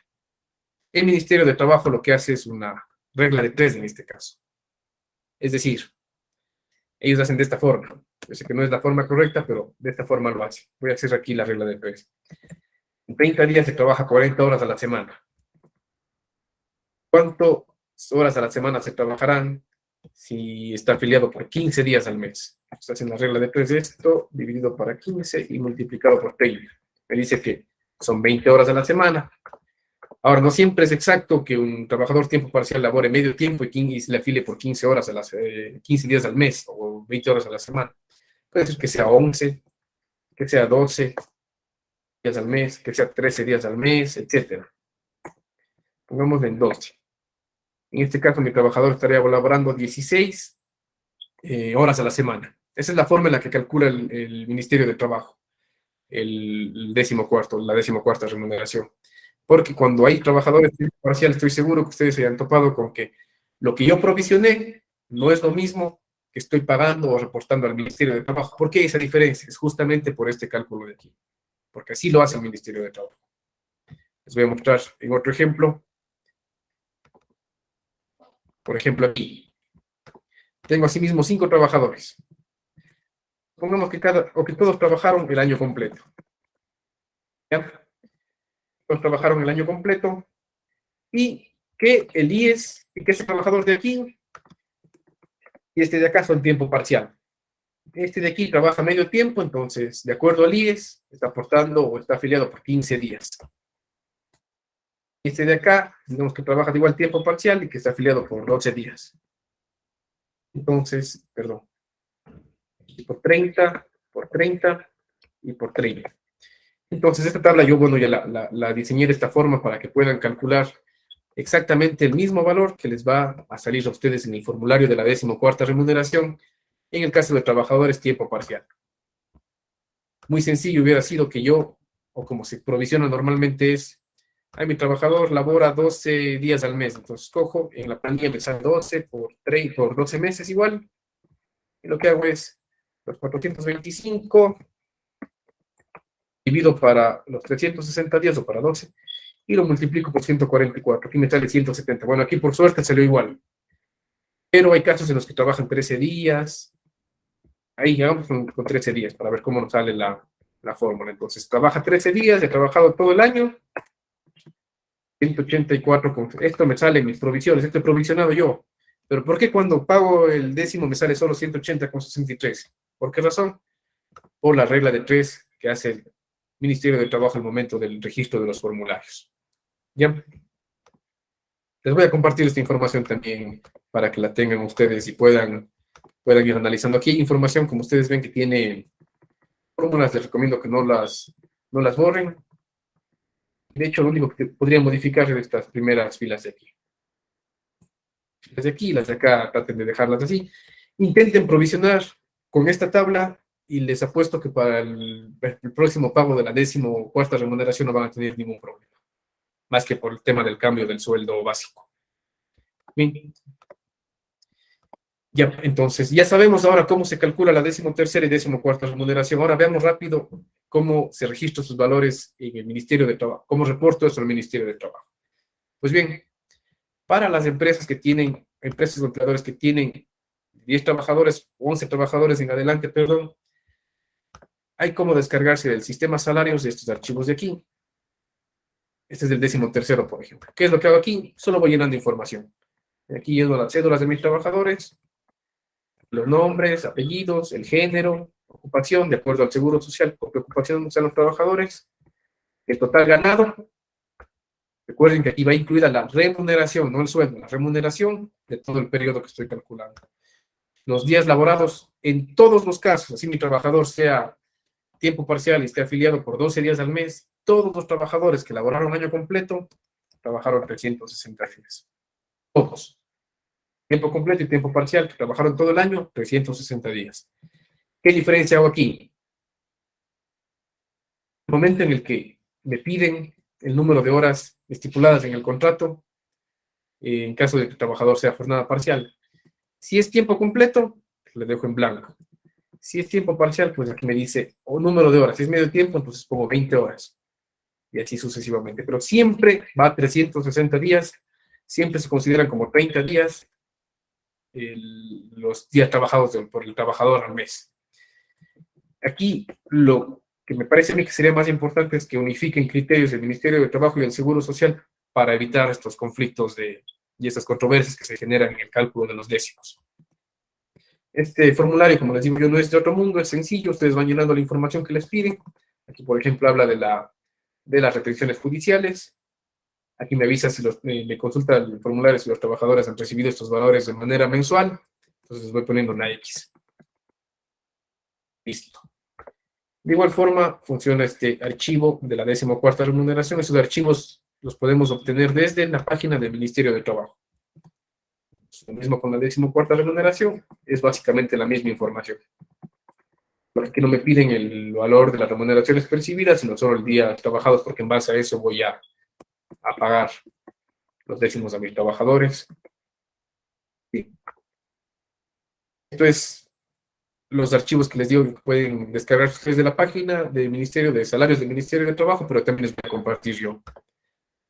El Ministerio de Trabajo lo que hace es una regla de 3 en este caso. Es decir, ellos hacen de esta forma. Yo sé que no es la forma correcta, pero de esta forma lo hacen. Voy a hacer aquí la regla de 3. En 30 días se trabaja 40 horas a la semana. ¿Cuántas horas a la semana se trabajarán si está afiliado por 15 días al mes? Se hace la regla de 3 de esto, dividido para 15 y multiplicado por 30. Me dice que son 20 horas a la semana. Ahora, no siempre es exacto que un trabajador tiempo parcial labore medio tiempo y se le afile por 15 horas 15 días al mes o 20 horas a la semana. Puede ser que sea 11, que sea 12 días al mes, que sea 13 días al mes, etc. Pongamos en 12. En este caso, mi trabajador estaría laborando 16 horas a la semana. Esa es la forma en la que calcula el Ministerio de Trabajo, la 14ª remuneración. porque cuando hay trabajadores de tiempo parcial, estoy seguro que ustedes se han topado con que lo que yo provisioné no es lo mismo que estoy pagando o reportando al Ministerio de Trabajo. ¿Por qué esa diferencia? Es justamente por este cálculo de aquí, porque así lo hace el Ministerio de Trabajo. Les voy a mostrar en otro ejemplo. Por ejemplo, aquí tengo asimismo 5 trabajadores. Pongamos que todos trabajaron el año completo. ¿Ya? Todos trabajaron el año completo y que el IES, y que ese trabajador de aquí y este de acá son tiempo parcial. Este de aquí trabaja medio tiempo, entonces, de acuerdo al IES, está aportando o está afiliado por 15 días. Este de acá, digamos que trabaja de igual tiempo parcial y que está afiliado por 12 días. Entonces, perdón, por 30 y por 30. Entonces, esta tabla yo, bueno, ya la diseñé de esta forma para que puedan calcular exactamente el mismo valor que les va a salir a ustedes en el formulario de la 14ª remuneración en el caso de trabajadores tiempo parcial. Muy sencillo hubiera sido que yo, o como se provisiona normalmente es, mi trabajador labora 12 días al mes, entonces cojo, en la planilla me sale 12 por 12 meses igual, y lo que hago es los 425 divido para los 360 días o para 12, y lo multiplico por 144, aquí me sale 170. Bueno, aquí por suerte salió igual, pero hay casos en los que trabajan 13 días, ahí llegamos con 13 días para ver cómo nos sale la fórmula. Entonces, trabaja 13 días, he trabajado todo el año, 184, esto me sale en mis provisiones, esto he provisionado yo. Pero ¿por qué cuando pago el décimo me sale solo 180,63? ¿Por qué razón? Por la regla de 3 que hace el Ministerio de Trabajo al momento del registro de los formularios. ¿Ya? Les voy a compartir esta información también para que la tengan ustedes y puedan ir analizando. Aquí hay información, como ustedes ven, que tiene fórmulas. Les recomiendo que no las borren. De hecho, lo único que podría modificar es estas primeras filas de aquí. Las de aquí y las de acá, traten de dejarlas así. Intenten provisionar con esta tabla y les apuesto que para el próximo pago de la 14ª remuneración no van a tener ningún problema. Más que por el tema del cambio del sueldo básico. Bien. Ya, entonces, ya sabemos ahora cómo se calcula la 13ª y 14ª remuneración. Ahora veamos rápido cómo se registran sus valores en el Ministerio de Trabajo. ¿Cómo reporto eso al Ministerio de Trabajo? Pues bien, para las empresas o empleadores que tienen 10 trabajadores, 11 trabajadores en adelante, perdón, hay cómo descargarse del sistema salarios de estos archivos de aquí. Este es del 13º, por ejemplo. ¿Qué es lo que hago aquí? Solo voy llenando información. Aquí lleno las cédulas de mis trabajadores, los nombres, apellidos, el género, ocupación, de acuerdo al seguro social, por qué ocupación usan los trabajadores, el total ganado. Recuerden que aquí va incluida la remuneración, no el sueldo, la remuneración de todo el periodo que estoy calculando. Los días laborados, en todos los casos, así mi trabajador sea tiempo parcial y esté afiliado por 12 días al mes, todos los trabajadores que laboraron año completo, trabajaron 360 días. Todos. Tiempo completo y tiempo parcial, que trabajaron todo el año, 360 días. ¿Qué diferencia hago aquí? El momento en el que me piden el número de horas estipuladas en el contrato, en caso de que el trabajador sea jornada parcial. Si es tiempo completo, le dejo en blanco. Si es tiempo parcial, pues aquí me dice número de horas. Si es medio tiempo, entonces pongo 20 horas. Y así sucesivamente. Pero siempre va a 360 días, siempre se consideran como 30 días los días trabajados por el trabajador al mes. Aquí lo que me parece a mí que sería más importante es que unifiquen criterios del Ministerio de Trabajo y del Seguro Social para evitar estos conflictos y estas controversias que se generan en el cálculo de los décimos. Este formulario, como les digo yo, no es de otro mundo, es sencillo, ustedes van llenando la información que les piden. Aquí, por ejemplo, habla de las restricciones judiciales. Aquí me avisa si me consulta el formulario si los trabajadores han recibido estos valores de manera mensual. Entonces les voy poniendo una X. Listo. De igual forma, funciona este archivo de la 14ª remuneración. Esos archivos los podemos obtener desde la página del Ministerio de Trabajo. Lo mismo con la 14ª remuneración, es básicamente la misma información. Porque no me piden el valor de las remuneraciones percibidas, sino solo el día trabajados, porque en base a eso voy a a pagar los décimos a mis trabajadores. Sí. Esto es los archivos que les digo que pueden descargar ustedes de la página del Ministerio de Salarios del Ministerio de Trabajo, pero también les voy a compartir yo.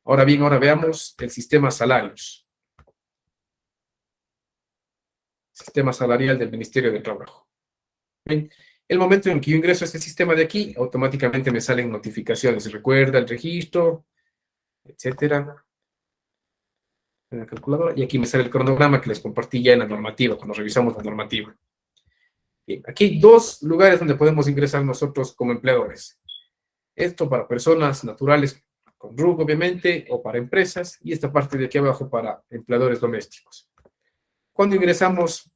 Ahora bien, ahora veamos el sistema salarios. Sistema salarial del Ministerio de Trabajo. Bien, el momento en que yo ingreso a este sistema de aquí, automáticamente me salen notificaciones. Recuerda el registro, etcétera. En la calculadora. Y aquí me sale el cronograma que les compartí ya en la normativa, cuando revisamos la normativa. Bien, aquí hay dos lugares donde podemos ingresar nosotros como empleadores. Esto para personas naturales con RUC, obviamente, o para empresas, y esta parte de aquí abajo para empleadores domésticos. Cuando ingresamos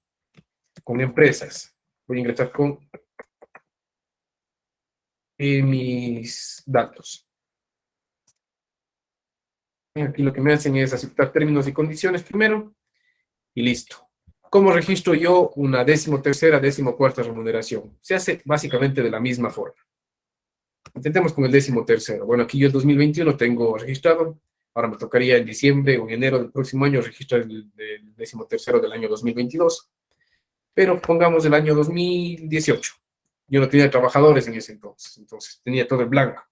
con empresas, voy a ingresar con mis datos. Aquí lo que me hacen es aceptar términos y condiciones primero, y listo. ¿Cómo registro yo una 13ª, 14ª remuneración? Se hace básicamente de la misma forma. Intentemos con el 13º. Bueno, aquí yo el 2021 tengo registrado. Ahora me tocaría en diciembre o en enero del próximo año registrar el 13º del año 2022. Pero pongamos el año 2018. Yo no tenía trabajadores en ese entonces tenía todo en blanco.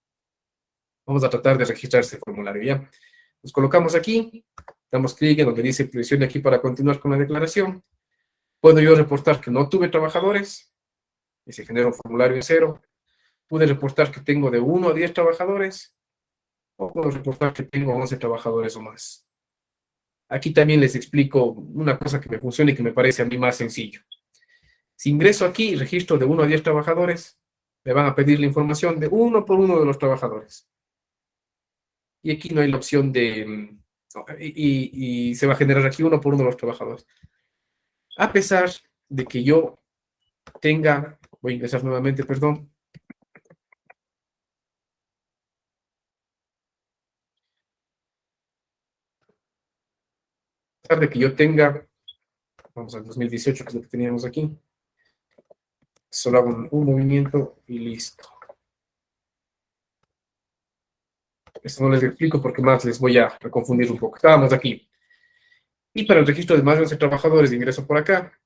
Vamos a tratar de registrar este formulario ya. Nos colocamos aquí, damos clic en donde dice presione aquí para continuar con la declaración. Puedo yo reportar que no tuve trabajadores y se genera un formulario en cero. Pude reportar que tengo de 1 a 10 trabajadores o puedo reportar que tengo 11 trabajadores o más. Aquí también les explico una cosa que me funciona y que me parece a mí más sencillo. Si ingreso aquí y registro de 1 a 10 trabajadores, me van a pedir la información de uno por uno de los trabajadores. Y aquí no hay la opción de... Y se va a generar aquí uno por uno de los trabajadores. A pesar de que yo tenga... Voy a ingresar nuevamente, perdón. A pesar de que yo tenga... Vamos al 2018, que es lo que teníamos aquí. Solo hago un movimiento y listo. Esto no les explico porque más les voy a confundir un poco. Estábamos aquí. Y para el registro de más de 11 trabajadores, ingreso por acá.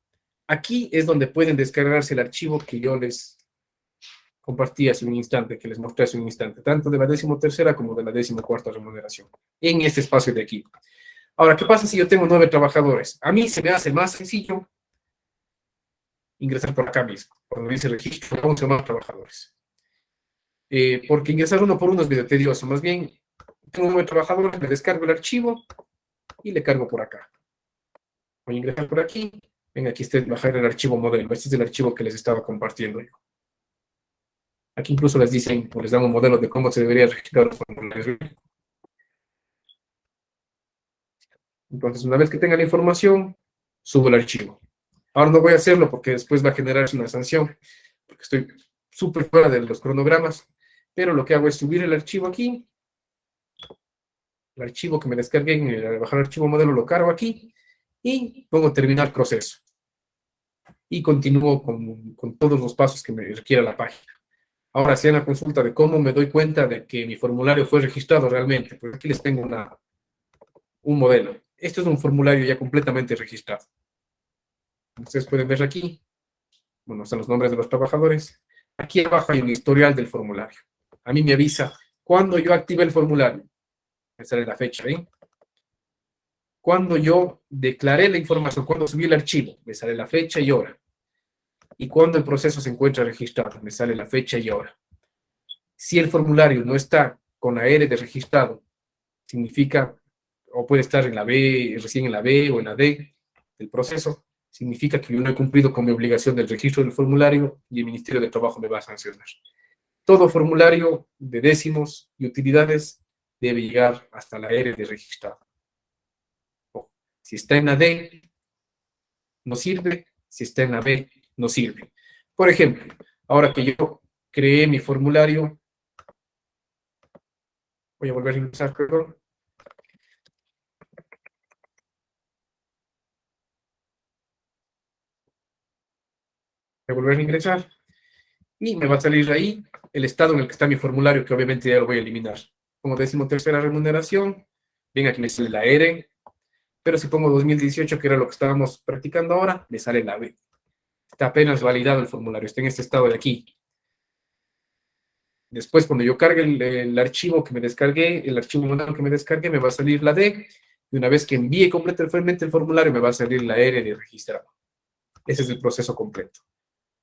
Aquí es donde pueden descargarse el archivo que yo les compartí hace un instante, que les mostré hace un instante, tanto de la 13ª como de la 14ª remuneración, en este espacio de aquí. Ahora, ¿qué pasa si yo tengo 9 trabajadores? A mí se me hace más sencillo ingresar por acá mismo, cuando dice registro de 11 más trabajadores. Porque ingresar uno por uno es medio tedioso. Más bien, tengo 9 trabajadores, me descargo el archivo y le cargo por acá. Voy a ingresar por aquí. Venga, aquí está bajar el archivo modelo. Este es el archivo que les estaba compartiendo yo. Aquí incluso les dicen, o les dan un modelo de cómo se debería registrar los formularios. Entonces, una vez que tenga la información, subo el archivo. Ahora no voy a hacerlo porque después va a generarse una sanción, porque estoy súper fuera de los cronogramas, pero lo que hago es subir el archivo aquí, el archivo que me descargué en bajar el archivo modelo lo cargo aquí, y pongo terminar proceso. Y continúo con todos los pasos que me requiera la página. Ahora, si hay una consulta de cómo me doy cuenta de que mi formulario fue registrado realmente, pues aquí les tengo un modelo. Este es un formulario ya completamente registrado. Ustedes pueden ver aquí, bueno, están los nombres de los trabajadores. Aquí abajo hay un historial del formulario. A mí me avisa cuando yo activé el formulario. Me sale la fecha, ¿ven? Cuando yo declaré la información, cuando subí el archivo, me sale la fecha y hora. Y cuando el proceso se encuentra registrado, me sale la fecha y hora. Si el formulario no está con la R de registrado, significa, o puede estar en la B, recién en la B o en la D del proceso, significa que yo no he cumplido con mi obligación del registro del formulario y el Ministerio de Trabajo me va a sancionar. Todo formulario de décimos y utilidades debe llegar hasta la R de registrado. Si está en la D, no sirve. Si está en la B, no sirve. Por ejemplo, ahora que yo creé mi formulario, voy a volver a ingresar, perdón. Voy a volver a ingresar. Y me va a salir ahí el estado en el que está mi formulario, que obviamente ya lo voy a eliminar. pongo 13ª remuneración, bien, aquí me sale la R, pero si pongo 2018, que era lo que estábamos practicando ahora, me sale la B. Está apenas validado el formulario, está en este estado de aquí. Después, cuando yo cargue el archivo que me descargué, el archivo manual que me descargué, me va a salir la D, y una vez que envíe completamente el formulario, me va a salir la R de registrado. Ese es el proceso completo.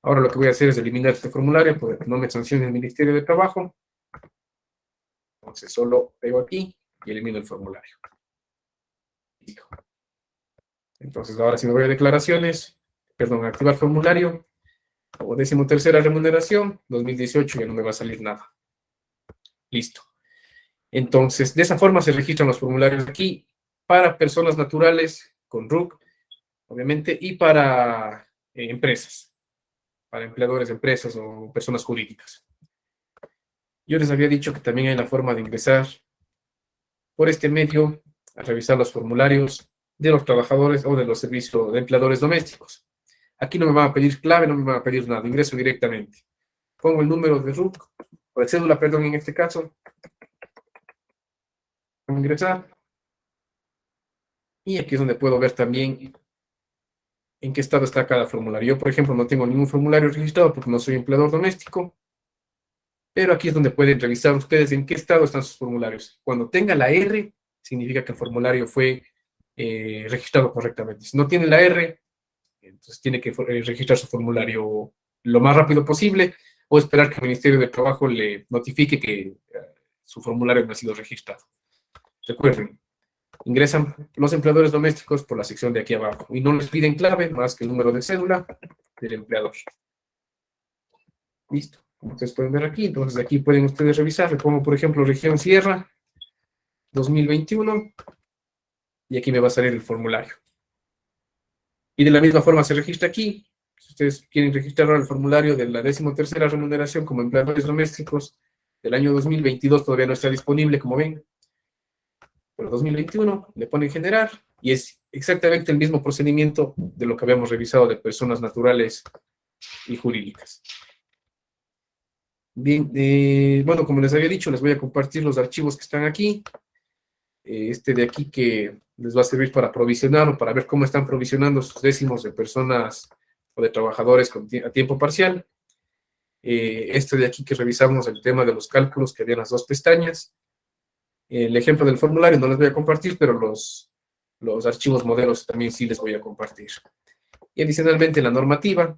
Ahora lo que voy a hacer es eliminar este formulario, porque no me sancione el Ministerio de Trabajo. Entonces solo pego aquí y elimino el formulario. Listo. Entonces ahora si me voy a declaraciones, perdón, activar formulario, o 13ª remuneración, 2018 ya no me va a salir nada. Listo. Entonces, de esa forma se registran los formularios aquí para personas naturales con RUC, obviamente, y para empresas, para empleadores de empresas o personas jurídicas. Yo les había dicho que también hay la forma de ingresar por este medio a revisar los formularios de los trabajadores o de los servicios de empleadores domésticos. Aquí no me van a pedir clave, no me van a pedir nada, ingreso directamente. Pongo el número de RUC, o de cédula, perdón, en este caso. Voy a ingresar. Y aquí es donde puedo ver también en qué estado está cada formulario. Yo, por ejemplo, no tengo ningún formulario registrado porque no soy empleador doméstico, pero aquí es donde pueden revisar ustedes en qué estado están sus formularios. Cuando tenga la R, significa que el formulario fue registrado correctamente. Si no tiene la R, entonces tiene que registrar su formulario lo más rápido posible o esperar que el Ministerio de Trabajo le notifique que su formulario no ha sido registrado. Recuerden, ingresan los empleadores domésticos por la sección de aquí abajo y no les piden clave más que el número de cédula del empleador. Listo. Como ustedes pueden ver aquí, entonces aquí pueden ustedes revisar. Le pongo, por ejemplo, región Sierra 2021 y aquí me va a salir el formulario. Y de la misma forma se registra aquí. Si ustedes quieren registrar el formulario de la 13ª remuneración como empleadores domésticos del año 2022, todavía no está disponible, como ven. Pero 2021 le ponen generar y es exactamente el mismo procedimiento de lo que habíamos revisado de personas naturales y jurídicas. Bien, bueno, como les había dicho, les voy a compartir los archivos que están aquí. Este de aquí que les va a servir para provisionar o para ver cómo están provisionando sus décimos de personas o de trabajadores a tiempo parcial. Este de aquí que revisamos el tema de los cálculos que había en las dos pestañas. El ejemplo del formulario no les voy a compartir, pero los archivos modelos también sí les voy a compartir. Y adicionalmente la normativa,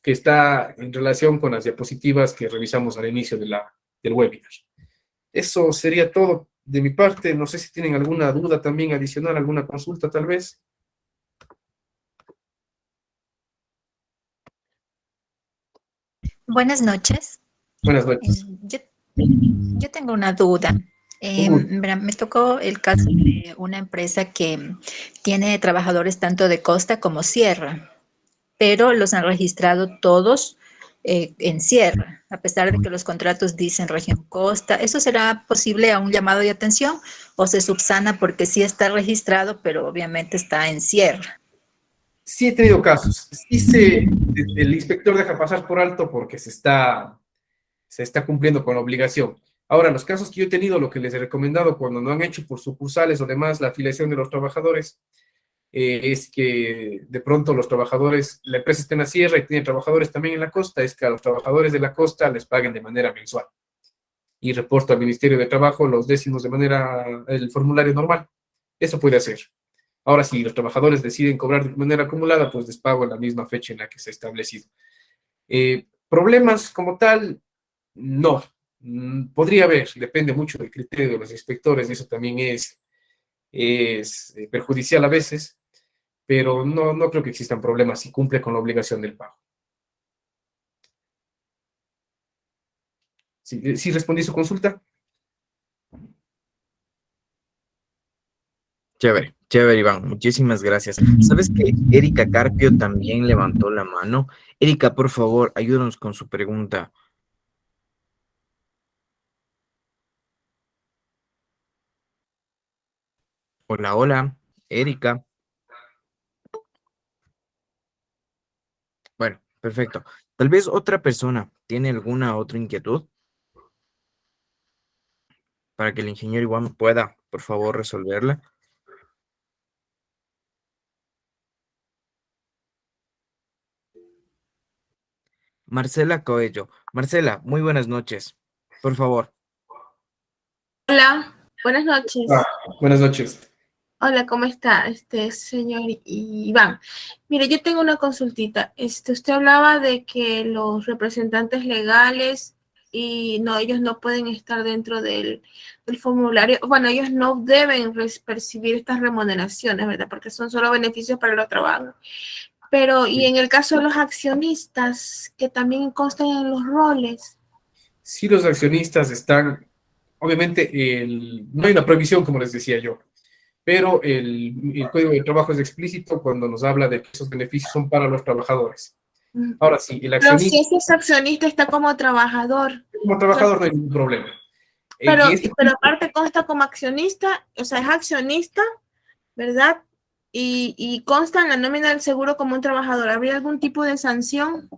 que está en relación con las diapositivas que revisamos al inicio del webinar. Eso sería todo de mi parte. No sé si tienen alguna duda también adicional, alguna consulta tal vez. Buenas noches. Buenas noches. Yo tengo una duda. Verá, me tocó el caso de una empresa que tiene trabajadores tanto de costa como sierra, pero los han registrado todos en sierra, a pesar de que los contratos dicen región costa. ¿Eso será posible a un llamado de atención o se subsana porque sí está registrado, pero obviamente está en sierra? Sí he tenido casos. El inspector deja pasar por alto porque se está cumpliendo con la obligación. Ahora, los casos que yo he tenido, lo que les he recomendado cuando no han hecho por sucursales o demás la afiliación de los trabajadores, es que de pronto los trabajadores, la empresa está en la sierra y tiene trabajadores también en la costa, es que a los trabajadores de la costa les paguen de manera mensual. Y reporto al Ministerio de Trabajo los décimos de manera, el formulario normal. Eso puede hacer. Ahora, si los trabajadores deciden cobrar de manera acumulada, pues les pago en la misma fecha en la que se ha establecido. Problemas como tal, no. Podría haber, depende mucho del criterio de los inspectores, y eso también es perjudicial a veces, pero no creo que existan problemas si cumple con la obligación del pago. ¿Sí respondí su consulta? Chévere, chévere, Iván. Muchísimas gracias. ¿Sabes que Erika Carpio también levantó la mano? Erika, por favor, ayúdanos con su pregunta. Hola, hola, Erika. Bueno, perfecto. Tal vez otra persona tiene alguna otra inquietud. para que el ingeniero Iván pueda, por favor, resolverla. Marcela Coello. Marcela, muy buenas noches. Por favor. Hola, buenas noches. Buenas noches. Hola, ¿cómo está, señor Iván? Mire, yo tengo una consultita. Usted hablaba de que los representantes legales y no, ellos no pueden estar dentro del formulario. Bueno, ellos no deben percibir estas remuneraciones, ¿verdad? Porque son solo beneficios para los trabajos. Pero, y en el caso de los accionistas, que también constan en los roles. Si los accionistas están, obviamente, no hay una prohibición, como les decía yo, pero el Código de Trabajo es explícito cuando nos habla de que esos beneficios son para los trabajadores. Ahora sí, el Pero si accionista, ese accionista está como trabajador. como trabajador no hay ningún problema. Pero, Y pero aparte consta como accionista, o sea, es accionista, ¿verdad? Y consta en la nómina del seguro como un trabajador. ¿Habría algún tipo de sanción?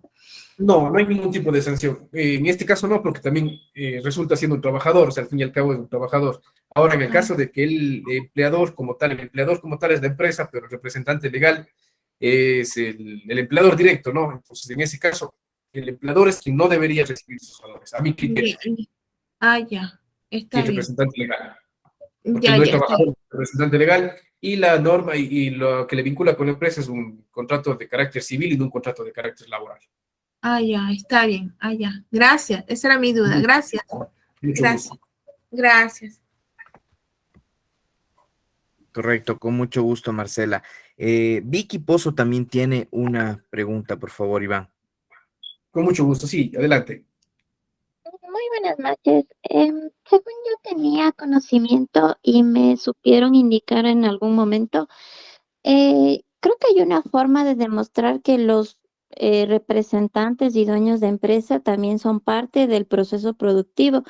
no, no hay ningún tipo de sanción. En este caso no, porque también resulta siendo un trabajador, o sea, al fin y al cabo es un trabajador. Ahora, en el caso de que el empleador como tal es la empresa, pero el representante legal es el empleador directo, ¿no? Entonces, en ese caso, el empleador es quien no debería recibir sus valores. A mi criterio, Ya, y está el bien. representante legal. Porque Ya, no es está trabajador, bien. es representante legal, y la norma y lo que le vincula con la empresa es un contrato de carácter civil y no un contrato de carácter laboral. Ya, está bien. Ya. Gracias. Esa era mi duda. Gracias. Mucho Gracias. gusto. Gracias. Correcto, con mucho gusto, Marcela. Vicky Pozo también tiene una pregunta, por favor, Iván. Con mucho gusto, sí, adelante. Muy buenas noches. Según yo tenía conocimiento y me supieron indicar en algún momento, creo que hay una forma de demostrar que los representantes y dueños de empresa también son parte del proceso productivo.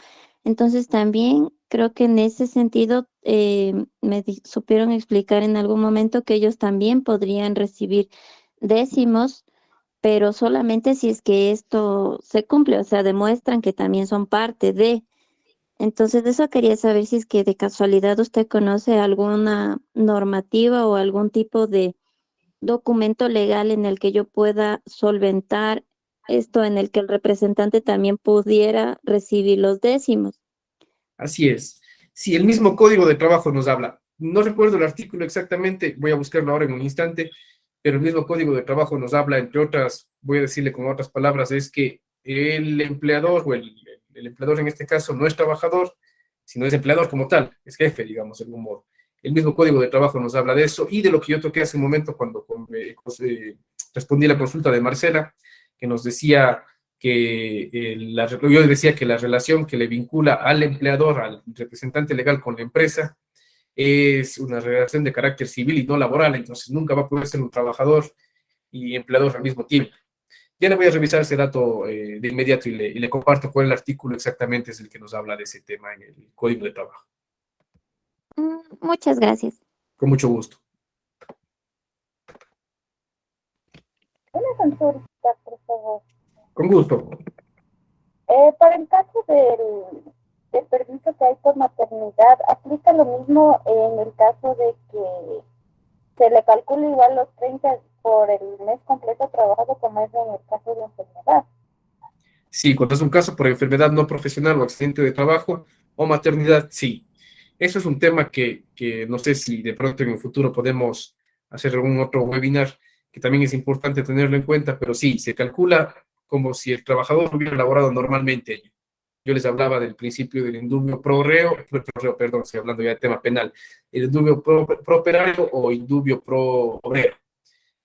Entonces también creo que en ese sentido supieron explicar en algún momento que ellos también podrían recibir décimos, pero solamente si es que esto se cumple, o sea, demuestran que también son parte de. Entonces, de eso quería saber si es que de casualidad usted conoce alguna normativa o algún tipo de documento legal en el que yo pueda solventar esto, en el que el representante también pudiera recibir los décimos. Así es. Sí, el mismo Código de Trabajo nos habla. No recuerdo el artículo exactamente, voy a buscarlo ahora en un instante, pero el mismo Código de Trabajo nos habla, entre otras, voy a decirle con otras palabras, es que el empleador, o el empleador en este caso, no es trabajador, sino es empleador como tal, es jefe, digamos, de algún modo. El mismo Código de Trabajo nos habla de eso y de lo que yo toqué hace un momento cuando respondí a la consulta de Marcela, que nos decía que yo decía que la relación que le vincula al empleador, al representante legal con la empresa, es una relación de carácter civil y no laboral, entonces nunca va a poder ser un trabajador y empleador al mismo tiempo. Ya le voy a revisar ese dato de inmediato y le comparto cuál el artículo exactamente es el que nos habla de ese tema en el Código de Trabajo. Muchas gracias. Con mucho gusto. Una consulta, por favor. Con gusto. Para el caso del permiso que hay por maternidad, ¿aplica lo mismo en el caso de que se le calcule igual los 30 por el mes completo trabajado como es en el caso de la enfermedad? Sí, cuando es un caso por enfermedad no profesional o accidente de trabajo o maternidad, sí. Eso es un tema que no sé si de pronto en el futuro podemos hacer algún otro webinar, que también es importante tenerlo en cuenta, pero sí, se calcula como si el trabajador hubiera laborado normalmente. Yo les hablaba del principio del indubio pro reo, perdón, estoy hablando ya del tema penal, el indubio pro operario o indubio pro obrero.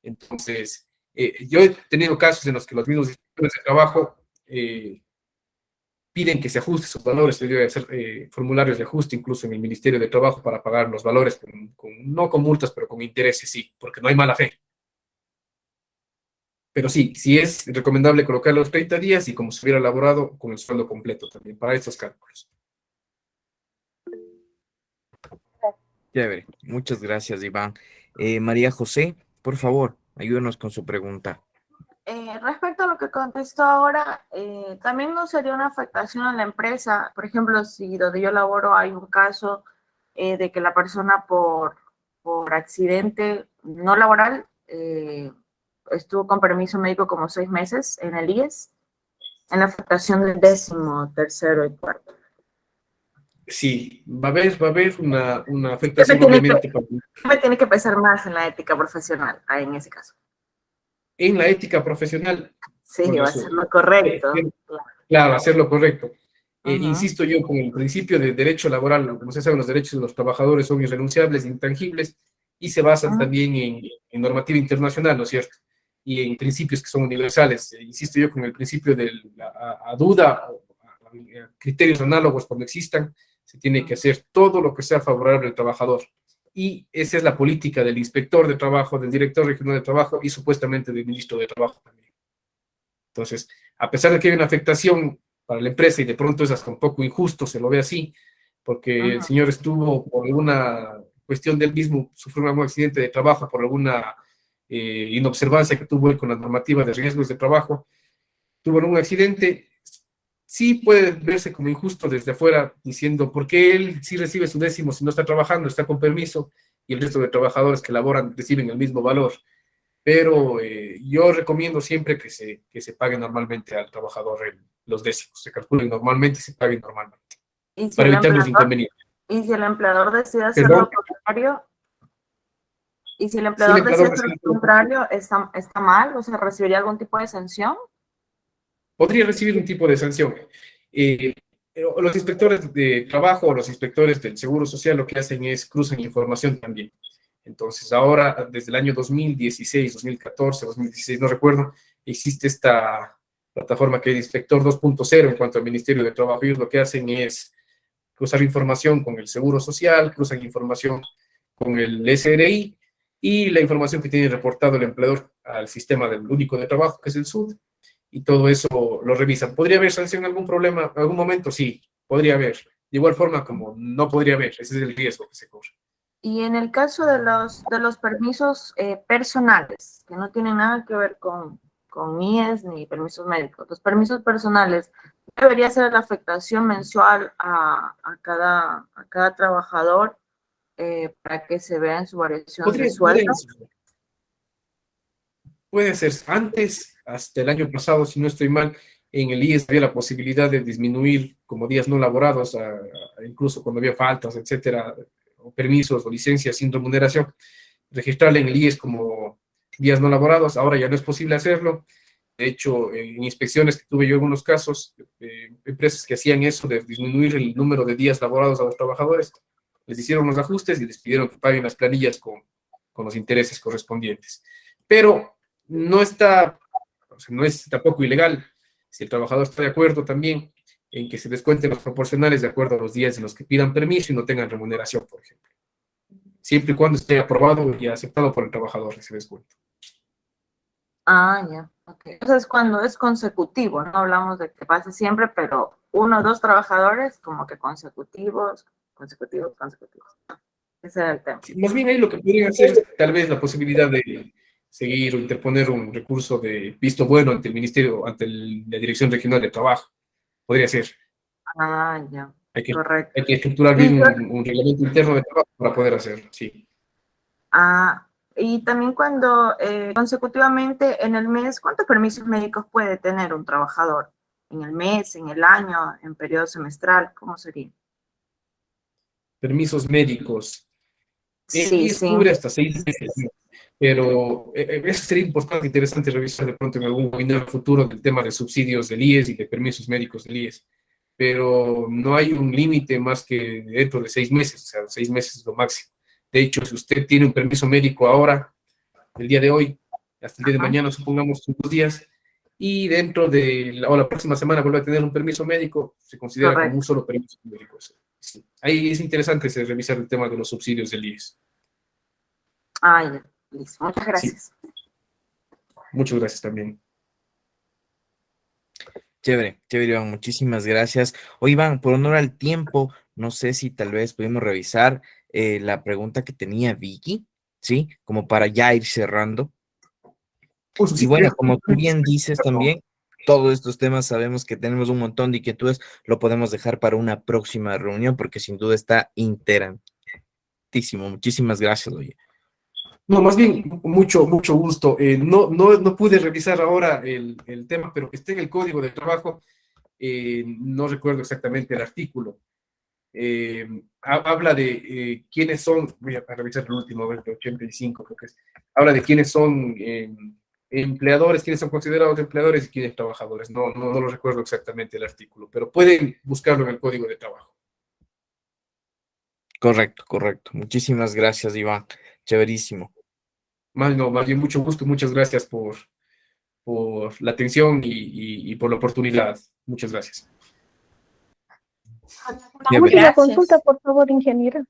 Entonces, yo he tenido casos en los que los mismos inspectores de trabajo piden que se ajuste sus valores, se debe hacer formularios de ajuste incluso en el Ministerio de Trabajo para pagar los valores, no con multas, pero con intereses, sí, porque no hay mala fe. Pero sí, sí es recomendable colocar los 30 días y como si hubiera laborado con el sueldo completo también para estos cálculos. Chévere. Muchas gracias, Iván. María José, por favor, ayúdenos con su pregunta. Respecto a lo que te contesto ahora, también no sería una afectación a la empresa. Por ejemplo, si donde yo laboro hay un caso de que la persona por accidente no laboral estuvo con permiso médico como 6 meses en el IES, en la afectación del 10º, 3º y 4º. Sí, va a haber una afectación, obviamente, Me tiene que pesar más en la ética profesional, en ese caso. en la ética profesional. Sí, va a ser lo correcto. Claro, hacer lo correcto. Ajá. Insisto yo, con el principio de derecho laboral, como ustedes saben, los derechos de los trabajadores son irrenunciables, intangibles, y se basan también en normativa internacional, ¿no es cierto? Y en principios que son universales. Insisto yo, con el principio de a duda, a criterios análogos cuando existan, se tiene que hacer todo lo que sea favorable al trabajador. Y esa es la política del inspector de trabajo, del director regional de trabajo y supuestamente del ministro de trabajo también. Entonces, a pesar de que hay una afectación para la empresa y de pronto es hasta un poco injusto, se lo ve así, porque el señor estuvo por alguna cuestión del mismo, sufrió algún accidente de trabajo por alguna inobservancia que tuvo él con la normativa de riesgos de trabajo, tuvo un accidente, sí puede verse como injusto desde afuera, diciendo, ¿por qué él sí recibe su 10º si no está trabajando, está con permiso, y el resto de trabajadores que laboran reciben el mismo valor? Pero yo recomiendo siempre que se pague normalmente al trabajador los 10º, se calculen normalmente y se paguen normalmente, para evitar los inconvenientes. ¿Y si el empleador decide hacer lo contrario? ¿Y si el empleador decide hacer lo contrario, está mal? ¿O sea, recibiría algún tipo de sanción? Podría recibir un tipo de sanción. Los inspectores de trabajo o los inspectores del Seguro Social lo que hacen es cruzan información también. Entonces ahora, desde el año 2016, 2014, 2016, no recuerdo, existe esta plataforma que es Inspector 2.0 en cuanto al Ministerio de Trabajo. Ellos lo que hacen es cruzar información con el Seguro Social, cruzan información con el SRI y la información que tiene reportado el empleador al sistema del único de trabajo, que es el SUD, y todo eso lo revisan. ¿Podría haber sanción, algún problema, en algún momento? Sí, podría haber. De igual forma como no podría haber, ese es el riesgo que se corre. Y en el caso de los permisos personales, que no tienen nada que ver con IES ni permisos médicos, los permisos personales, ¿debería ser la afectación mensual a cada trabajador para que se vea en su variación de sueldo? Puede ser. Antes, hasta el año pasado, si no estoy mal, en el IES había la posibilidad de disminuir como días no laborados, incluso cuando había faltas, etcétera, o permisos o licencias sin remuneración, registrarle en el IES como días no laborados. Ahora ya no es posible hacerlo. De hecho, en inspecciones que tuve yo en algunos casos, empresas que hacían eso de disminuir el número de días laborados a los trabajadores, les hicieron los ajustes y les pidieron que paguen las planillas con los intereses correspondientes. Pero no está, o sea, no es tampoco ilegal, si el trabajador está de acuerdo también en que se descuenten los proporcionales de acuerdo a los días en los que pidan permiso y no tengan remuneración, por ejemplo. Siempre y cuando esté aprobado y aceptado por el trabajador ese descuento. Ah, ya, ok. Entonces, cuando es consecutivo, no hablamos de que pase siempre, pero 1 o 2 trabajadores, como que consecutivos. Ese era el tema. Sí, más bien ahí lo que podrían hacer es tal vez la posibilidad de seguir o interponer un recurso de visto bueno ante el Ministerio, ante la Dirección Regional de Trabajo. Podría ser. Ah, ya, correcto. Hay que estructurar bien un reglamento interno de trabajo para poder hacerlo, sí. Ah, y también cuando consecutivamente en el mes, ¿cuántos permisos médicos puede tener un trabajador? ¿En el mes, en el año, en periodo semestral? ¿Cómo sería? Permisos médicos. Sí, Y cubre hasta 6 meses, ¿no? Pero eso sería importante, interesante revisar de pronto en algún webinar futuro del tema de subsidios del IES y de permisos médicos del IES. Pero no hay un límite más que dentro de 6 meses, o sea, 6 meses es lo máximo. De hecho, si usted tiene un permiso médico ahora, el día de hoy, hasta el día de mañana, supongamos 5 días, y dentro de la próxima semana vuelve a tener un permiso médico, se considera como un solo permiso médico. Sí. Ahí es interesante revisar el tema de los subsidios del IES. Ah, ya, listo. Muchas gracias. Sí. Muchas gracias también. Chévere, Iván, muchísimas gracias. Oye, Iván, por honor al tiempo, no sé si tal vez pudimos revisar la pregunta que tenía Vicky, ¿sí? Como para ya ir cerrando. Y bueno, como tú bien dices también, todos estos temas sabemos que tenemos un montón de inquietudes, lo podemos dejar para una próxima reunión porque sin duda está interesantísimo. Muchísimas gracias, oye. No, más bien, mucho gusto. No pude revisar ahora el tema, pero está en el Código de Trabajo. No recuerdo exactamente el artículo. Habla de quiénes son, voy a revisar el último, a ver, de 85 creo que es. Habla de quiénes son empleadores, quiénes son considerados empleadores y quiénes trabajadores. No lo recuerdo exactamente el artículo, pero pueden buscarlo en el Código de Trabajo. Correcto, correcto. Muchísimas gracias, Iván. Chéverísimo. Más bien mucho gusto, muchas gracias por la atención y por la oportunidad. Muchas gracias. Chévere. Última Gracias. consulta, por favor, ingeniera.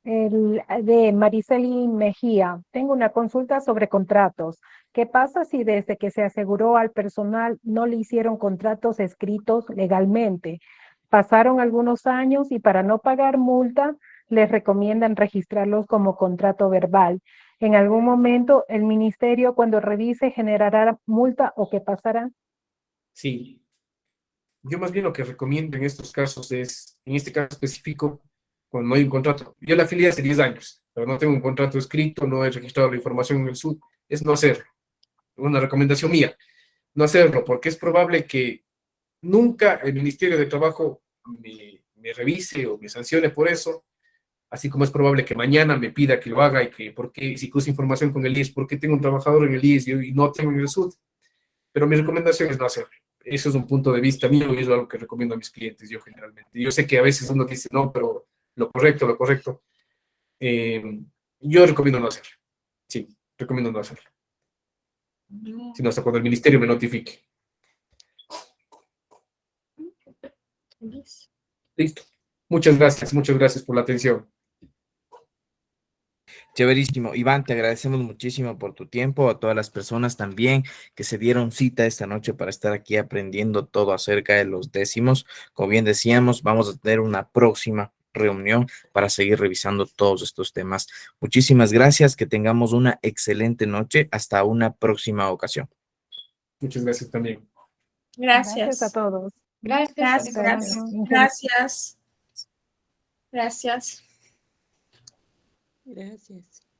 De Mariceli Mejía. Tengo una consulta sobre contratos. ¿Qué pasa si desde que se aseguró al personal no le hicieron contratos escritos legalmente? Pasaron algunos años y para no pagar multa les recomiendan registrarlos como contrato verbal. ¿En algún momento el ministerio cuando revise generará multa o qué pasará? Sí, yo más bien lo que recomiendo en estos casos es, en este caso específico, cuando no hay un contrato. Yo la afilié hace 10 años, pero no tengo un contrato escrito, no he registrado la información en el SUD, es no hacerlo. Una recomendación mía, no hacerlo, porque es probable que nunca el Ministerio de Trabajo me revise o me sancione por eso, así como es probable que mañana me pida que lo haga y que, porque si cruzo información con el IES, ¿por qué tengo un trabajador en el IES y no tengo en el SUD? Pero mi recomendación es no hacerlo. Eso es un punto de vista mío y es algo que recomiendo a mis clientes yo generalmente. Yo sé que a veces uno dice, no, pero lo correcto. Yo recomiendo no hacerlo. Sí, recomiendo no hacerlo. Sino hasta cuando el ministerio me notifique. Listo. Muchas gracias por la atención. Chéverísimo. Iván, te agradecemos muchísimo por tu tiempo, a todas las personas también que se dieron cita esta noche para estar aquí aprendiendo todo acerca de los décimos. Como bien decíamos, vamos a tener una próxima reunión para seguir revisando todos estos temas. Muchísimas gracias, que tengamos una excelente noche. Hasta una próxima ocasión. Muchas gracias también. Gracias a Gracias. todos. Gracias. Gracias. Gracias. Gracias.